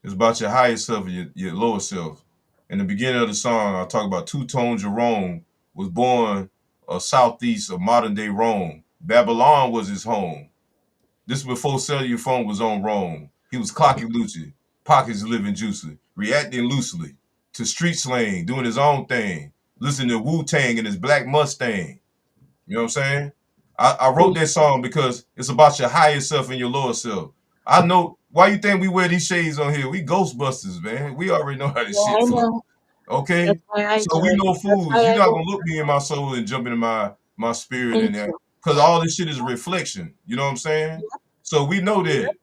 It's about your higher self and your lower self. In the beginning of the song, I talk about Two Tone Jerome was born southeast of modern day Rome. Babylon was his home. This was before cellular phone was on Rome. He was clocky Lucci, pockets living juicy, reacting loosely to street slang, doing his own thing, listening to Wu Tang and his black Mustang. You know what I'm saying? I wrote that song because it's about your higher self and your lower self. I know why you think we wear these shades on here. We Ghostbusters, man. We already know how this Yeah, shit I flow. know. That's Okay? why I So do we it. no That's fools. why You're I not go. gonna look me in my soul and jump into my spirit Thank and that. you. Cause all this shit is a reflection. You know what I'm saying? So we know Yep. that.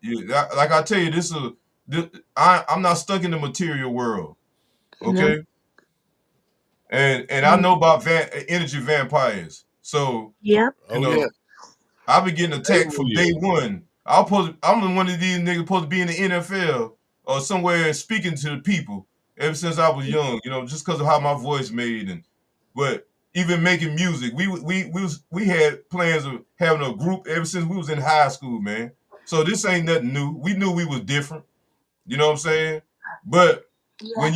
Like I tell you, I'm not stuck in the material world. No. Okay? And I Mm. know about energy vampires. So, Yep. you oh yeah, know, I've been getting they attacked know from day you. one. I'm one of these niggas supposed to be in the NFL or somewhere speaking to the people ever since I was young. You know, just because of how my voice made but even making music, we had plans of having a group ever since we was in high school, man. So this ain't nothing new. We knew we was different. You know what I'm saying? But Yeah.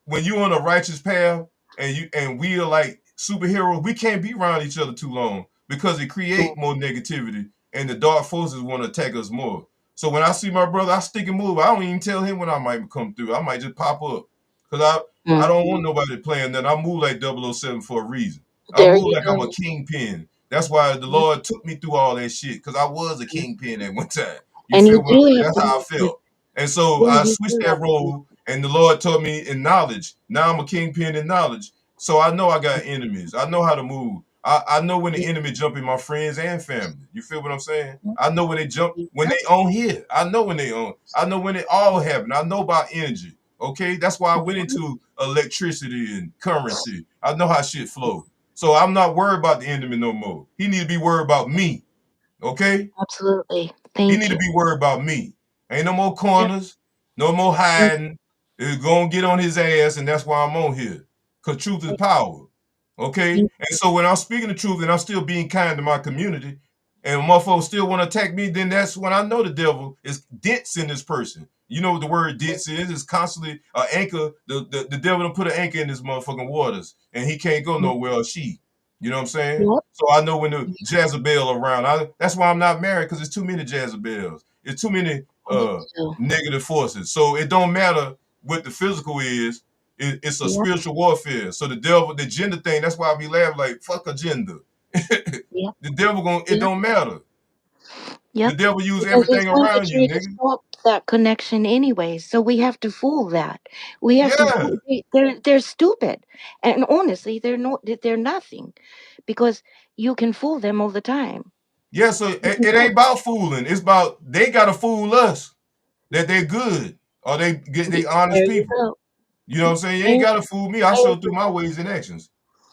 when you on a righteous path and we are like superheroes, we can't be around each other too long because it Mm. create more negativity and the dark forces want to attack us more. So when I see my brother, I stick and move. I don't even tell him when I might come through. I might just pop up because I don't want nobody playing that. I move like 007 for a reason. I There move you like I'm a go. kingpin. That's why the Yep. Lord took me through all that shit because I was a kingpin at one time. You And you feel what I'm do saying? have That's to how I move. Yeah, felt. And so yeah, I you switched do that have to move. role, and the Lord taught me in knowledge. Now I'm a kingpin in knowledge. So I know I got enemies. I know how to move. I know when the Yep. enemy jump in my friends and family. You feel what I'm saying? Yep. I know when they jump, when Yep. they on here. I know when they on. I know when it all happen. I know about energy. Okay, that's why I went into electricity and currency. I know how shit flow. So I'm not worried about the enemy no more. He need to be worried about me. Okay? Absolutely. He Thank need to you. be worried about me. Ain't no more Yep. corners, no more Yep. hiding. It's gonna get on his ass, and that's why I'm on here. Cause truth is power. Okay? Thank And so when I'm speaking the truth and I'm still being kind to my community, and motherfuckers still want to attack me, then that's when I know the devil is dense in this person. You know what the word dense is? It's constantly an anchor. The devil done put an anchor in this motherfucking waters, and he can't go you. nowhere or she. You know what I'm saying? Yep. So I know when the Jezebel around. That's why I'm not married because there's too many Jezebels. It's too many Me too. negative forces. So it don't matter what the physical is. It's a Yep. spiritual warfare. So the devil, the gender thing. That's why I be laughing like fuck a gender. Yep. The devil it Yep. don't matter. The Yep. devil use Because he's everything going to around you, try to nigga. stop that connection anyway. So we have to fool that. We have to Yeah, fool. They're stupid, and honestly, they're nothing, because you can fool them all the time. yeah. So You can it fool. ain't about fooling. It's about they gotta fool us that they're good or they honest There you people. go. You know what I'm saying? You ain't Thank gotta you. fool me. I I show through agree. my ways and actions.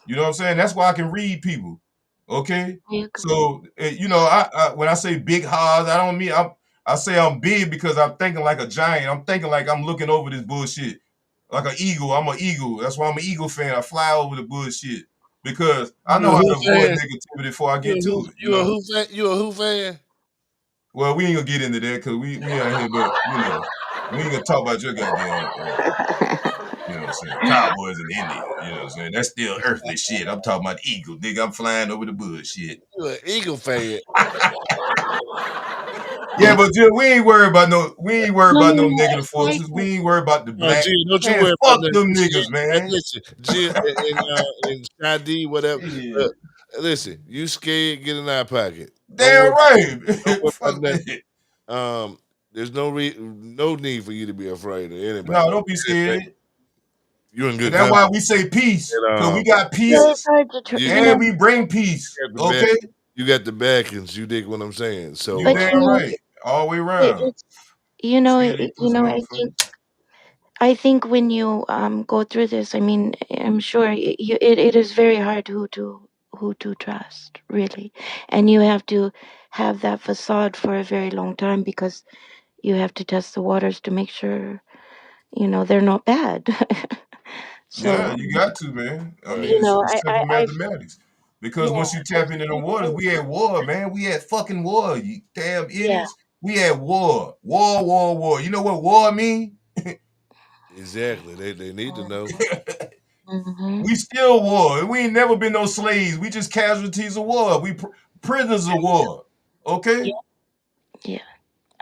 You know what I'm saying? That's why I can read people. Okay. I agree. So I when I say big hogs, I don't mean I say I'm big because I'm thinking like a giant. I'm thinking like I'm looking over this bullshit like an eagle. I'm an eagle. That's why I'm an eagle fan. I fly over the bullshit because I You know a how Who to avoid fan? negativity before I You a get Who? to it. You You a know. Who fan? You a Who fan? Well, we ain't gonna get into that because we out here, but we ain't gonna talk about your goddamn you know what I'm saying? Cowboys in India. You know what I'm saying? That's still earthly shit. I'm talking about eagle, nigga. I'm flying over the bullshit. You an Eagle fan? Yeah, but Jill, we ain't worried about no No, negative forces. exactly. We ain't worried about the black Gee, don't you man. worry about Fuck nothing. them Listen, niggas, man. listen, Jill, and Shadi, whatever. Yeah. Uh, listen, you scared? Get in our pocket. Don't Damn worry. right. Don't worry about Fuck nothing. that. There's no need for you to be afraid of No, anybody. don't be scared. You in And good that's company. why we say peace. And, Cause we got Yeah, it's pieces hard to, you, you and know, we bring peace. got the back. Okay? You got the backings. You dig what I'm saying? You So but damn right. All the way around. it's, you know, Scared of these pussy motherfuckers. I think when you go through this, I mean, I'm sure it is very hard who to trust, really, and you have to have that facade for a very long time, because you have to test the waters to make sure they're not bad. Yeah, So you got to, man. I right. mean, you it's, know, it's simple mathematics. Because yeah, once you tap into the waters, we at war, man. We at fucking war, you damn yeah, idiots. We at war. War. You know what war mean? Exactly. They need to know. Mm-hmm. We still war. We ain't never been no slaves. We just casualties of war. We prisoners of war. Okay? Yeah. Yeah.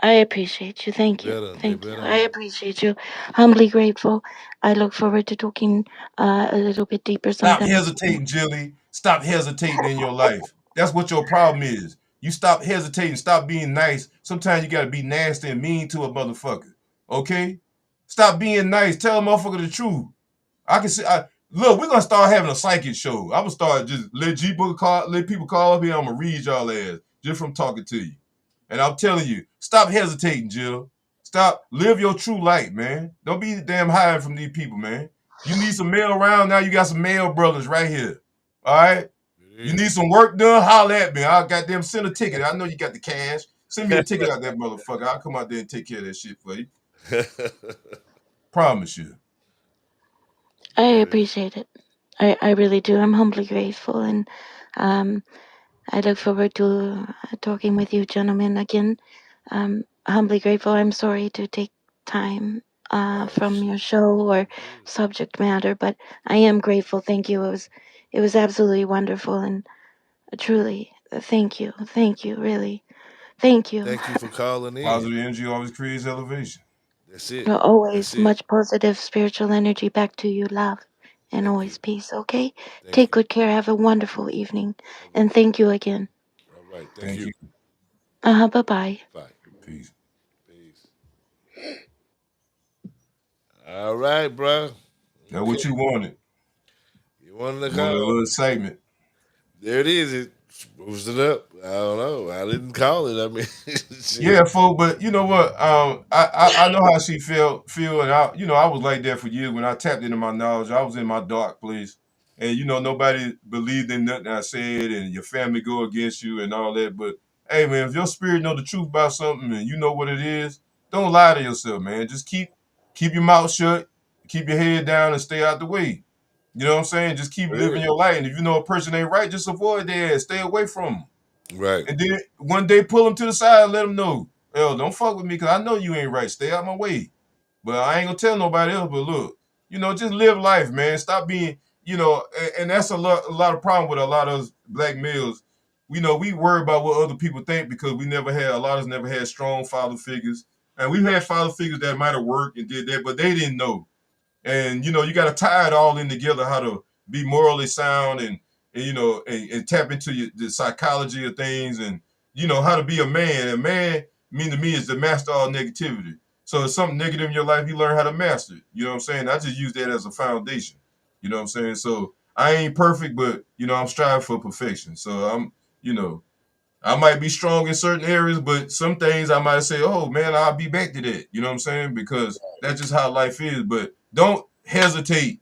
I appreciate you. They Thank you. better. They Thank you. better I know. appreciate you. Humbly grateful. I look forward to talking a little bit deeper Stop sometime soon. hesitating, Jilly. Stop hesitating in your life. That's what your problem is. You stop hesitating. Stop being nice. Sometimes you gotta be nasty and mean to a motherfucker. Okay? Stop being nice. Tell a motherfucker the truth. I can see. Look, we're gonna start having a psychic show. I'm gonna start just let people call up here. I'm gonna read y'all ass just from talking to you. And I'm telling you, stop hesitating, Jill. Stop. Live your true light, man. Don't be damn hiding from these people, man. You need some mail around now. You got some male brothers right here. All right. It You is. need some work done. Holler at me. I'll goddamn send a ticket. I know you got the cash. Send me a ticket out that motherfucker. I'll come out there and take care of that shit for you. Promise you. I That is. appreciate it. I really do. I'm humbly grateful, and um, I look forward to talking with you gentlemen again. Humbly grateful. I'm sorry to take time Oh from shit. your show or You good. subject matter, but I am grateful. Thank you. It was absolutely wonderful, and truly, thank you, really, thank you. Thank you for calling in. Positive energy always creates elevation. That's it. That's Always it. much positive spiritual energy back to you, love, and Thank you. always peace. Okay, Thank take you. good care. Have a wonderful evening, All and right. thank you again. All right. Thank Thank you. you. Bye bye. Bye. Peace. Peace. All right, bro. That's Okay. what you wanted. You wanted to You wanted a call? little excitement. There it is. It spruced it up. I don't know. I didn't call it. I mean, shit. Yeah, folk, but you know what? I know how she feel, and I was like that for years. When I tapped into my knowledge, I was in my dark place, and nobody believed in nothing I said, and your family go against you and all that. But hey, man, if your spirit know the truth about something and you know what it is, don't lie to yourself, man. Just keep your mouth shut, keep your head down, and stay out the way. You know what I'm saying? Just keep living your life, and if you know a person ain't right, just avoid their ass, stay away from them. Right. And then one day pull them to the side and let them know, yo, don't fuck with me because I know you ain't right. Stay out my way. But I ain't gonna tell nobody else. But look, just live life, man. Stop being, and that's a lot of problem with a lot of us black males. We worry about what other people think because a lot of us never had strong father figures. And we've had father figures that might have worked and did that, but they didn't know. And you got to tie it all in together, how to be morally sound and tap into the psychology of things, and how to be a man. A man, mean to me, is the master of all negativity. So if something negative in your life, you learn how to master it. You know what I'm saying? I just use that as a foundation. You know what I'm saying? So I ain't perfect, but I'm striving for perfection. So you know I might be strong in certain areas, but some things I might say, oh man, I'll be back to that. You know what I'm saying? Because that's just how life is. But don't hesitate.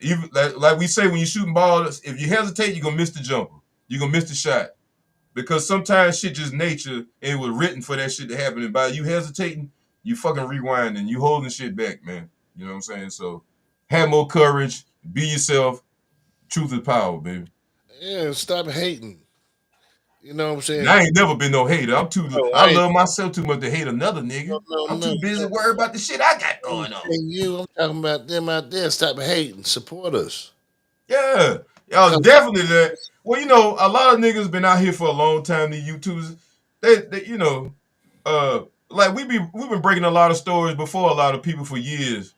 Even like we say when you're shooting balls, if you hesitate, you're gonna miss the jumper. You're gonna miss the shot. Because sometimes shit just nature and it was written for that shit to happen. And by you hesitating, you fucking rewinding, you holding shit back, man. You know what I'm saying? So have more courage, be yourself. Truth is power, baby. Yeah. Stop hating. You know what I'm And saying? I ain't never been no hater. No, I I ain't. love myself too much to hate another No, nigga. no, I'm no. too busy worried about the shit I got I ain't going on. saying you. I'm talking about them out there. Stop hating. Support us. Yeah. Y'all definitely that. Well, a lot of niggas been out here for a long time, these YouTubers. They like we've been breaking a lot of stories before a lot of people for years,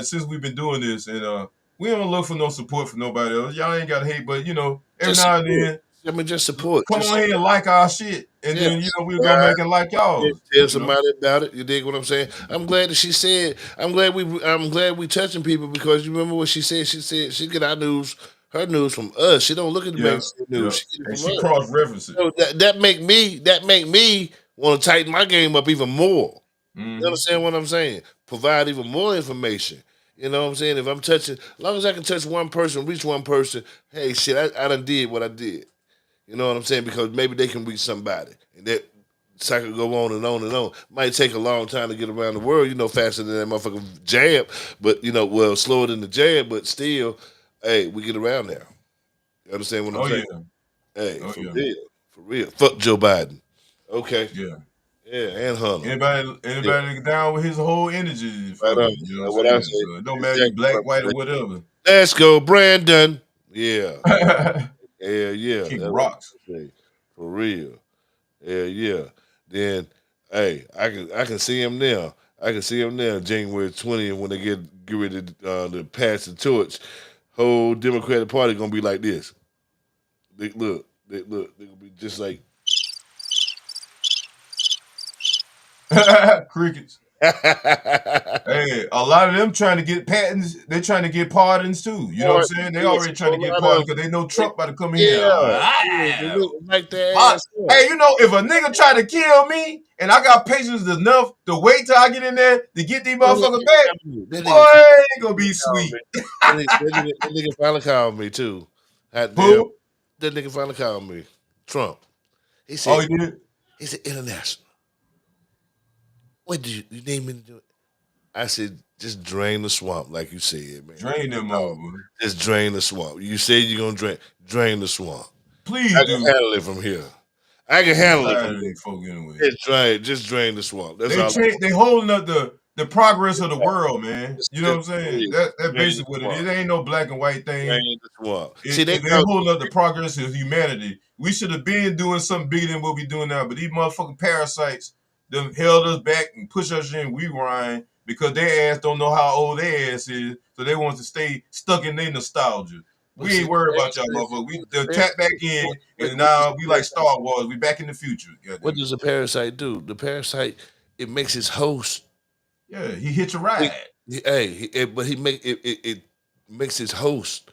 since we've been doing this, and we don't look for no support from nobody else. Y'all ain't got to hate, but every Just now and support. then, I mean, just support. come Just on here and like our shit, and yeah. then we'll go Subscribe. make it like Yeah, y'all's. tell You know. somebody about it. You dig what I'm saying? I'm glad that she said. I'm glad we touching people because you remember what she said. She said she get our news, her news from us. She don't look at the Yeah, mainstream yeah. news. She get it And from she us. cross references. So that make me want to tighten my game up even more. You Mm-hmm. understand what I'm saying? Provide even more information. You know what I'm saying? If I'm touching, as long as I can touch one person, reach one person, hey, shit, I done did what I did. You know what I'm saying? Because maybe they can reach somebody. And that cycle go on and on and on. Might take a long time to get around the world, faster than that motherfucking jab. But, well, slower than the jab, but still, hey, we get around now. You understand what I'm Oh saying? yeah. Hey, Oh for yeah. real. For real. Fuck Joe Biden. Okay. Yeah. Yeah, and Hunter. Anybody down with his whole energy, Right fuck on. him. You know what What I'm I saying? say. So it don't matter you Exactly black, what white, I or say. whatever. Let's go, Brandon. Yeah. Yeah. Kick That's what rocks. I say. For real. Yeah. Then, hey, I can see him now. I can see him now, January 20th, when they get ready to pass the torch. Whole Democratic Party gonna be like this. They gonna be just like. Crickets. Hey, a lot of them trying to get patents. They're trying to get pardons too. You know what I'm saying? They Yes, already a trying to get lot of pardons because they know they, Trump about to come in here. yeah, they look like their ass up. Hey, you know, if a nigga try to kill me and I got patience enough to wait till I get in there to get these motherfuckers back, That boy, nigga it gonna be called me. sweet. That nigga finally called me too. Hot damn, Who? that nigga finally called me. Trump. He Oh, said, you did? international. What do you need me to do? I said, just drain the swamp, like you said, man. Drain them Oh, over. just drain the swamp. You said you're gonna drain the swamp. Please I do. can handle it from here. I can I'm handle it tired from of here. these folk anyway. Just drain the swamp. That's They all. change. They holding up the progress of the world, man. You know what I'm Just saying? please, That's drain the basically what it is. swamp. It ain't no black and white thing. Drain the swamp. See, they They're thought holding up the progress of humanity. We should have been doing something bigger than what we doing now. But these motherfucking parasites them held us back and push us in rewind because their ass don't know how old their ass is, so they want to stay stuck in their nostalgia. but We see, ain't worried about y'all motherfuckers. We done parasite, tap back in, and what does now the we like parasite Star Wars. We back in the future. what Goddamn it. does a parasite do? The parasite it makes its host. Yeah, he hit your He, ride. but he make it makes his host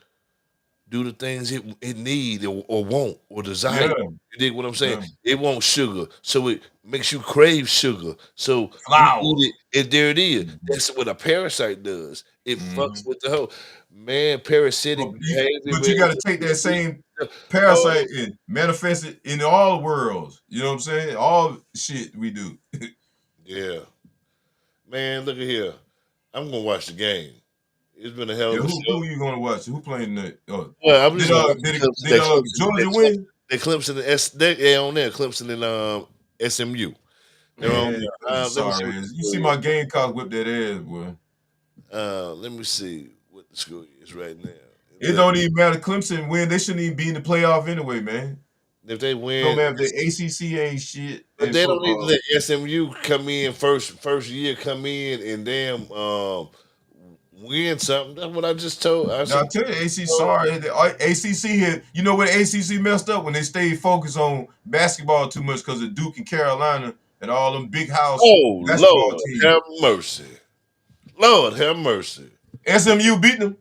do the things it need or want or desire. Yeah, You dig what I'm saying? yeah. It wants sugar, so it makes you crave sugar. So you Flower. eat it, and there it is. Mm-hmm. That's what a parasite does. It fucks Mm-hmm. with the whole man. Parasitic behavior. But you got to take that same Oh parasite and manifest it in all worlds. You know what I'm saying? All shit we do. yeah, man. Look at here. I'm gonna watch the game. It's been a hell Yeah, of a who show. you gonna watch? Who playing that? Well, I'm just gonna watch the Clemson. Did Georgia win? They Clemson and they on there. Clemson and SMU. They're on Man, there. those are Let me see sorry what the ass. You score see is. my Gamecock whip that ass, boy. Let me see what the score is right now. It don't even matter. Clemson win. They shouldn't even be in the playoff anyway, man. If they No win, matter if the ACC ain't shit but in they don't even football. let SMU come in first year come in and damn win something. That's what I just told. I Now said, I tell you, ACC sorry. The ACC here. You know where the ACC messed up when they stayed focused on basketball too much because of Duke and Carolina and all them big house oh basketball Lord, teams. have mercy. Lord have mercy. SMU beat them.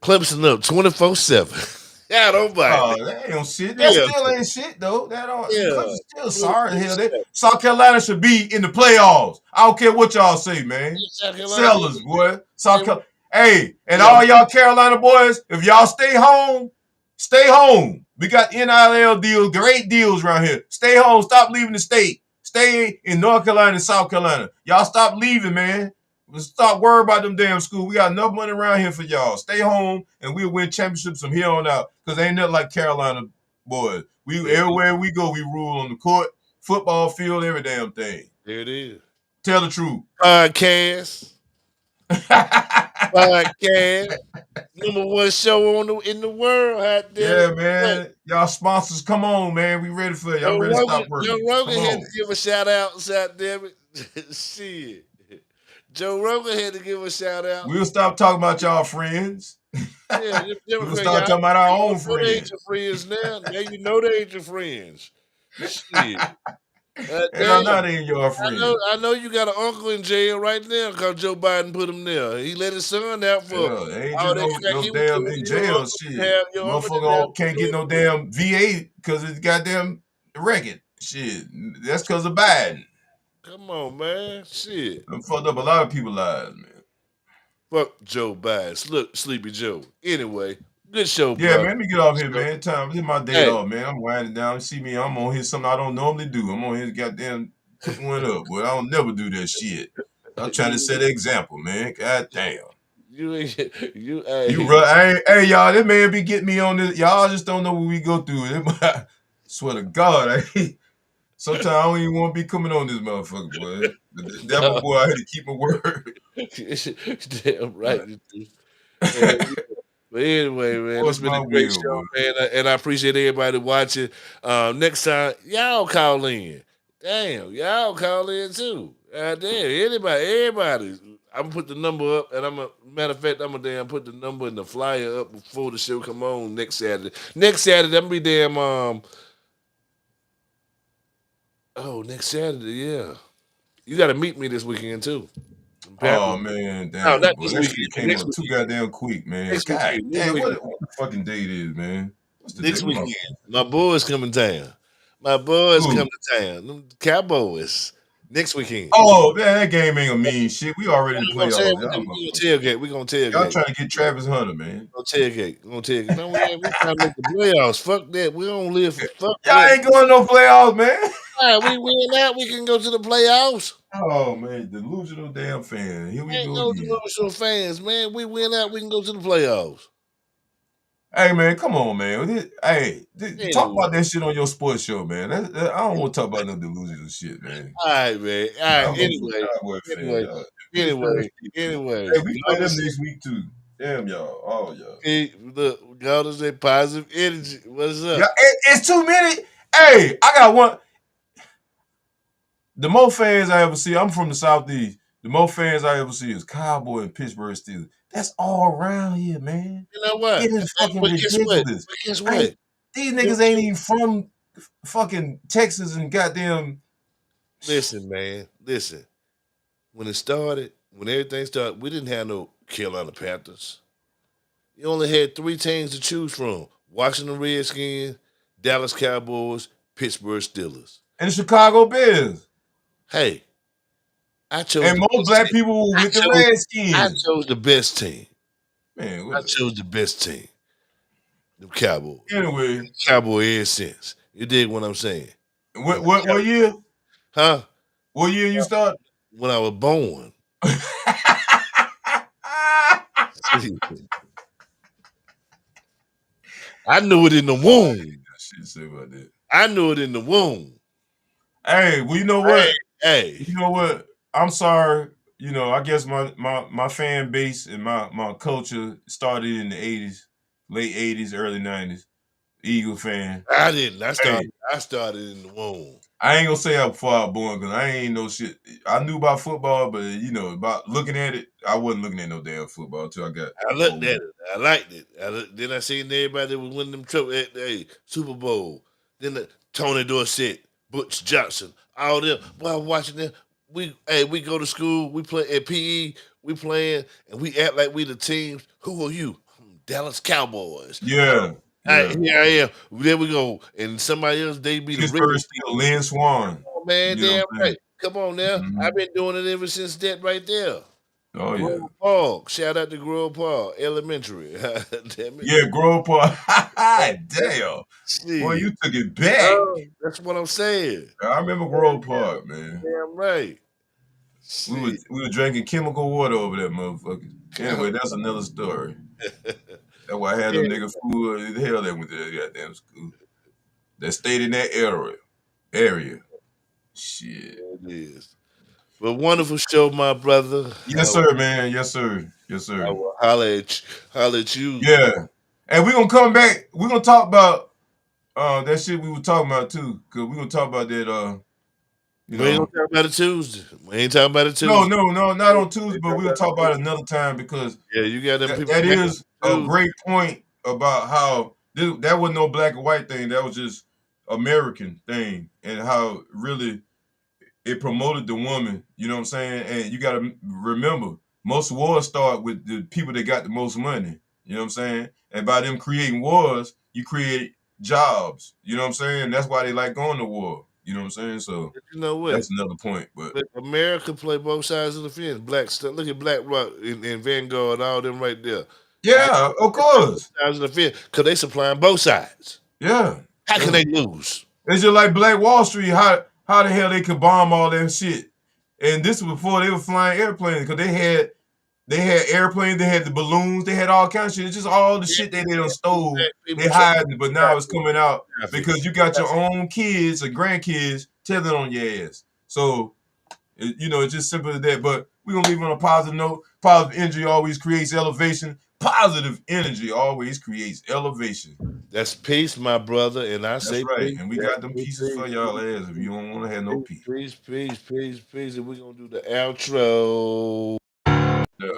Clemson up 24-7. Yeah, don't bite me. Oh, that ain't shit. That Yeah, still ain't shit though. That don't. yeah. Clemson still sorry. Hell, 24-7. South Carolina should be in the playoffs. I don't care what y'all say, man. South Carolina, Sellers, boy. they, South Carolina. Hey, and yeah, all y'all Carolina boys, if y'all stay home, stay home. We got NIL deals, great deals around here. Stay home. Stop leaving the state. Stay in North Carolina and South Carolina. Y'all stop leaving, man. Stop worrying about them damn school. We got enough money around here for y'all. Stay home and we'll win championships from here on out. Because ain't nothing like Carolina boys. Everywhere we go, we rule on the court, football field, every damn thing. there it is. Tell the truth. Podcast. Podcast. Number one show in the world. Hot damn Yeah, it. man. Y'all sponsors, come on, man. We ready for you. I'm ready to stop Joe working. Rogan Come had on. to give a shout out. God damn it. Shit. Joe Rogan had to give a shout out. We'll stop talking about y'all friends. Yeah, We'll start talking about our own know they ain't friends. your friends now. Now you know they ain't your friends. Shit. Hell, Damn. no, they ain't your friends. I know you got an uncle in jail right now because Joe Biden put him there. He let his son out for Yeah, they ain't all just that crack no he was damn doing. in jail shit. Your uncle didn't have Motherfucker can't get no damn VA because it's goddamn record. Shit. That's because of Biden. Come on, man. Shit. Done fucked up a lot of people's lives, man. Fuck Joe Biden. Look, Sleepy Joe. Anyway, good show, Yeah, bro. man, let me get off here, man. This is my day Hey, off, man. I'm winding down. You see me, I'm on here something I don't normally do. I'm on here goddamn putting one up, but I don't never do that shit. I'm trying to set an example, man. God damn. you ain't you You hey. run, hey, y'all, this man be getting me on this. Y'all just don't know what we go through. Swear to God, Sometimes I don't even want to be coming on this motherfucker, boy. That my boy, I had to keep my word. Damn right. You do. Hell yeah. But anyway, man, it's What's been a my great will, show, boy? man, and I appreciate everybody watching. Next time, y'all call in. Damn, y'all call in too. Damn, everybody. I'm gonna put the number up, and matter of fact, I'm gonna damn put the number and the flyer up before the show come on next Saturday. Next Saturday, I'm gonna be damn next Saturday, yeah. You got to meet me this weekend too. Oh man, No, damn, not boy. this That shit weekend. came Next up too weekend. goddamn quick, man. Next God weekend. Next damn, weekend. what the fucking date is, man? What's the Next date? weekend. My boys coming down. My boys Who? come to town. Them Cowboys. Next weekend. Oh man, that game ain't gonna mean shit. We already in the You know what I'm saying? playoffs. Y'all We motherfuckers. gonna tailgate. We gonna Y'all tailgate. trying to get Travis Hunter, man. Gonna tailgate. Gonna tailgate. No, we trying to make the playoffs. Fuck that. We don't live for fuck Y'all that. ain't going no playoffs, man. All right, we win that. We can go to the playoffs. Oh man, delusional damn fan. Here we Ain't go no again. delusional fans, man. We win that. We can go to the playoffs. Hey man, come on, man. Talk Anyway. about that shit on your sports show, man. I don't want to talk about no delusional shit, man. All right, man. All right. I'm a Cowboy fan, Anyway, y'all. Pittsburgh anyway, Steelers. anyway. Hey, we play Y'all them say, next week too. Damn y'all, all y'all. hey, look, y'all say positive energy. What's Yeah, up? it's too many. Hey, I got one. The more fans I ever see, I'm from the Southeast. The more fans I ever see is Cowboy and Pittsburgh Steelers. That's all around here, man. You know what? It is fucking But guess what? ridiculous. But guess Hey, what? these niggas ain't even from fucking Texas and goddamn. Listen, man. Listen. When everything started, we didn't have no Carolina Panthers. You only had three teams to choose from: Washington Redskins, Dallas Cowboys, Pittsburgh Steelers. And the Chicago Bears. Hey, I chose And the most best black team. people were I with the chose, I Redskins. chose the best team. Man, I whatever. chose the best team. The Cowboys. Anyway, Cowboy ever since. You dig what I'm saying? what year? Huh? What year you start? When I was born. I knew it in the womb. Shit, say about that. I knew it in the womb. Hey, well, you know Hey, what? hey. You know what? I'm sorry. You know, I guess my fan base and my culture started in the 80s, late 80s, early 90s. Eagle fan. I didn't. Hey, I started in the womb. I ain't gonna say how far I was born because I ain't no shit. I knew about football, but you know, about looking at it, I wasn't looking at no damn football until I got I looked old. at it. I liked it. Then I seen everybody that was winning them Super Bowl. Then Tony Dorsett, Butch Johnson, all them. Boy, I'm watching them. We go to school. We play at PE. We playing and we act like we the teams. Who are you? Dallas Cowboys. Yeah, yeah. Here I am. There we go. And somebody else, they be the Pittsburgh Ravens. still Lynn Swan. Oh, man, You know damn what I'm saying? right. Come on now. Mhm. I've been doing it ever since that right there. Oh yeah. Grove Park. Shout out to Grove Park Elementary. Damn it. Yeah, Grove Park. Damn. Boy, Shit. you took it back. Oh, that's what I'm saying. I remember Grove Park, man. Damn right. We were drinking chemical water over that motherfucker. Anyway, that's another story. That's why I had them niggas fool. The hell they went to that goddamn school. That stayed in that area. Shit. It is. But wonderful show, my brother. Yes, sir, man. Yes, sir. Yes, I sir. will holler at you. Yeah. And we're gonna come back. We're gonna talk about that shit we were talking about too. Cause we're gonna talk about that you We ain't know. gonna talk about it Tuesday. We ain't talking about it No, Tuesday. not on Tuesday, but we'll talk about it another time because Yeah, you got them people that mad is a Tuesday. great point about how that was no black and white thing. That was just American thing, and how really it promoted the woman. You know what I'm saying? And you got to remember, most wars start with the people that got the most money. You know what I'm saying? And by them creating wars, you create jobs. You know what I'm saying? That's why they like going to war. You know what I'm saying? So You know what? that's another point. But America play both sides of the fence. Black stuff. Look at Black Rock and Vanguard, all them right there. yeah, of course. Sides of the fence, because they supplying both sides. Yeah. How can Yeah. they lose? It's just like Black Wall Street. How the hell they could bomb all that shit? And this was before they were flying airplanes because they had airplanes, they had the balloons, they had all kinds of shit. It's just all the shit that they done stole. People They try hiding, but now it's coming out traffic. because you got your own kids or grandkids tethered on your ass. So, it's just simple as that. But we're going to leave on a positive note. Positive energy always creates elevation. Positive energy always creates elevation. That's peace, my brother. And I say That's right. peace. And we got them pieces for y'all ass if you don't want to have no peace. Peace. And we're going to do the outro. Yeah.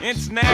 It's now.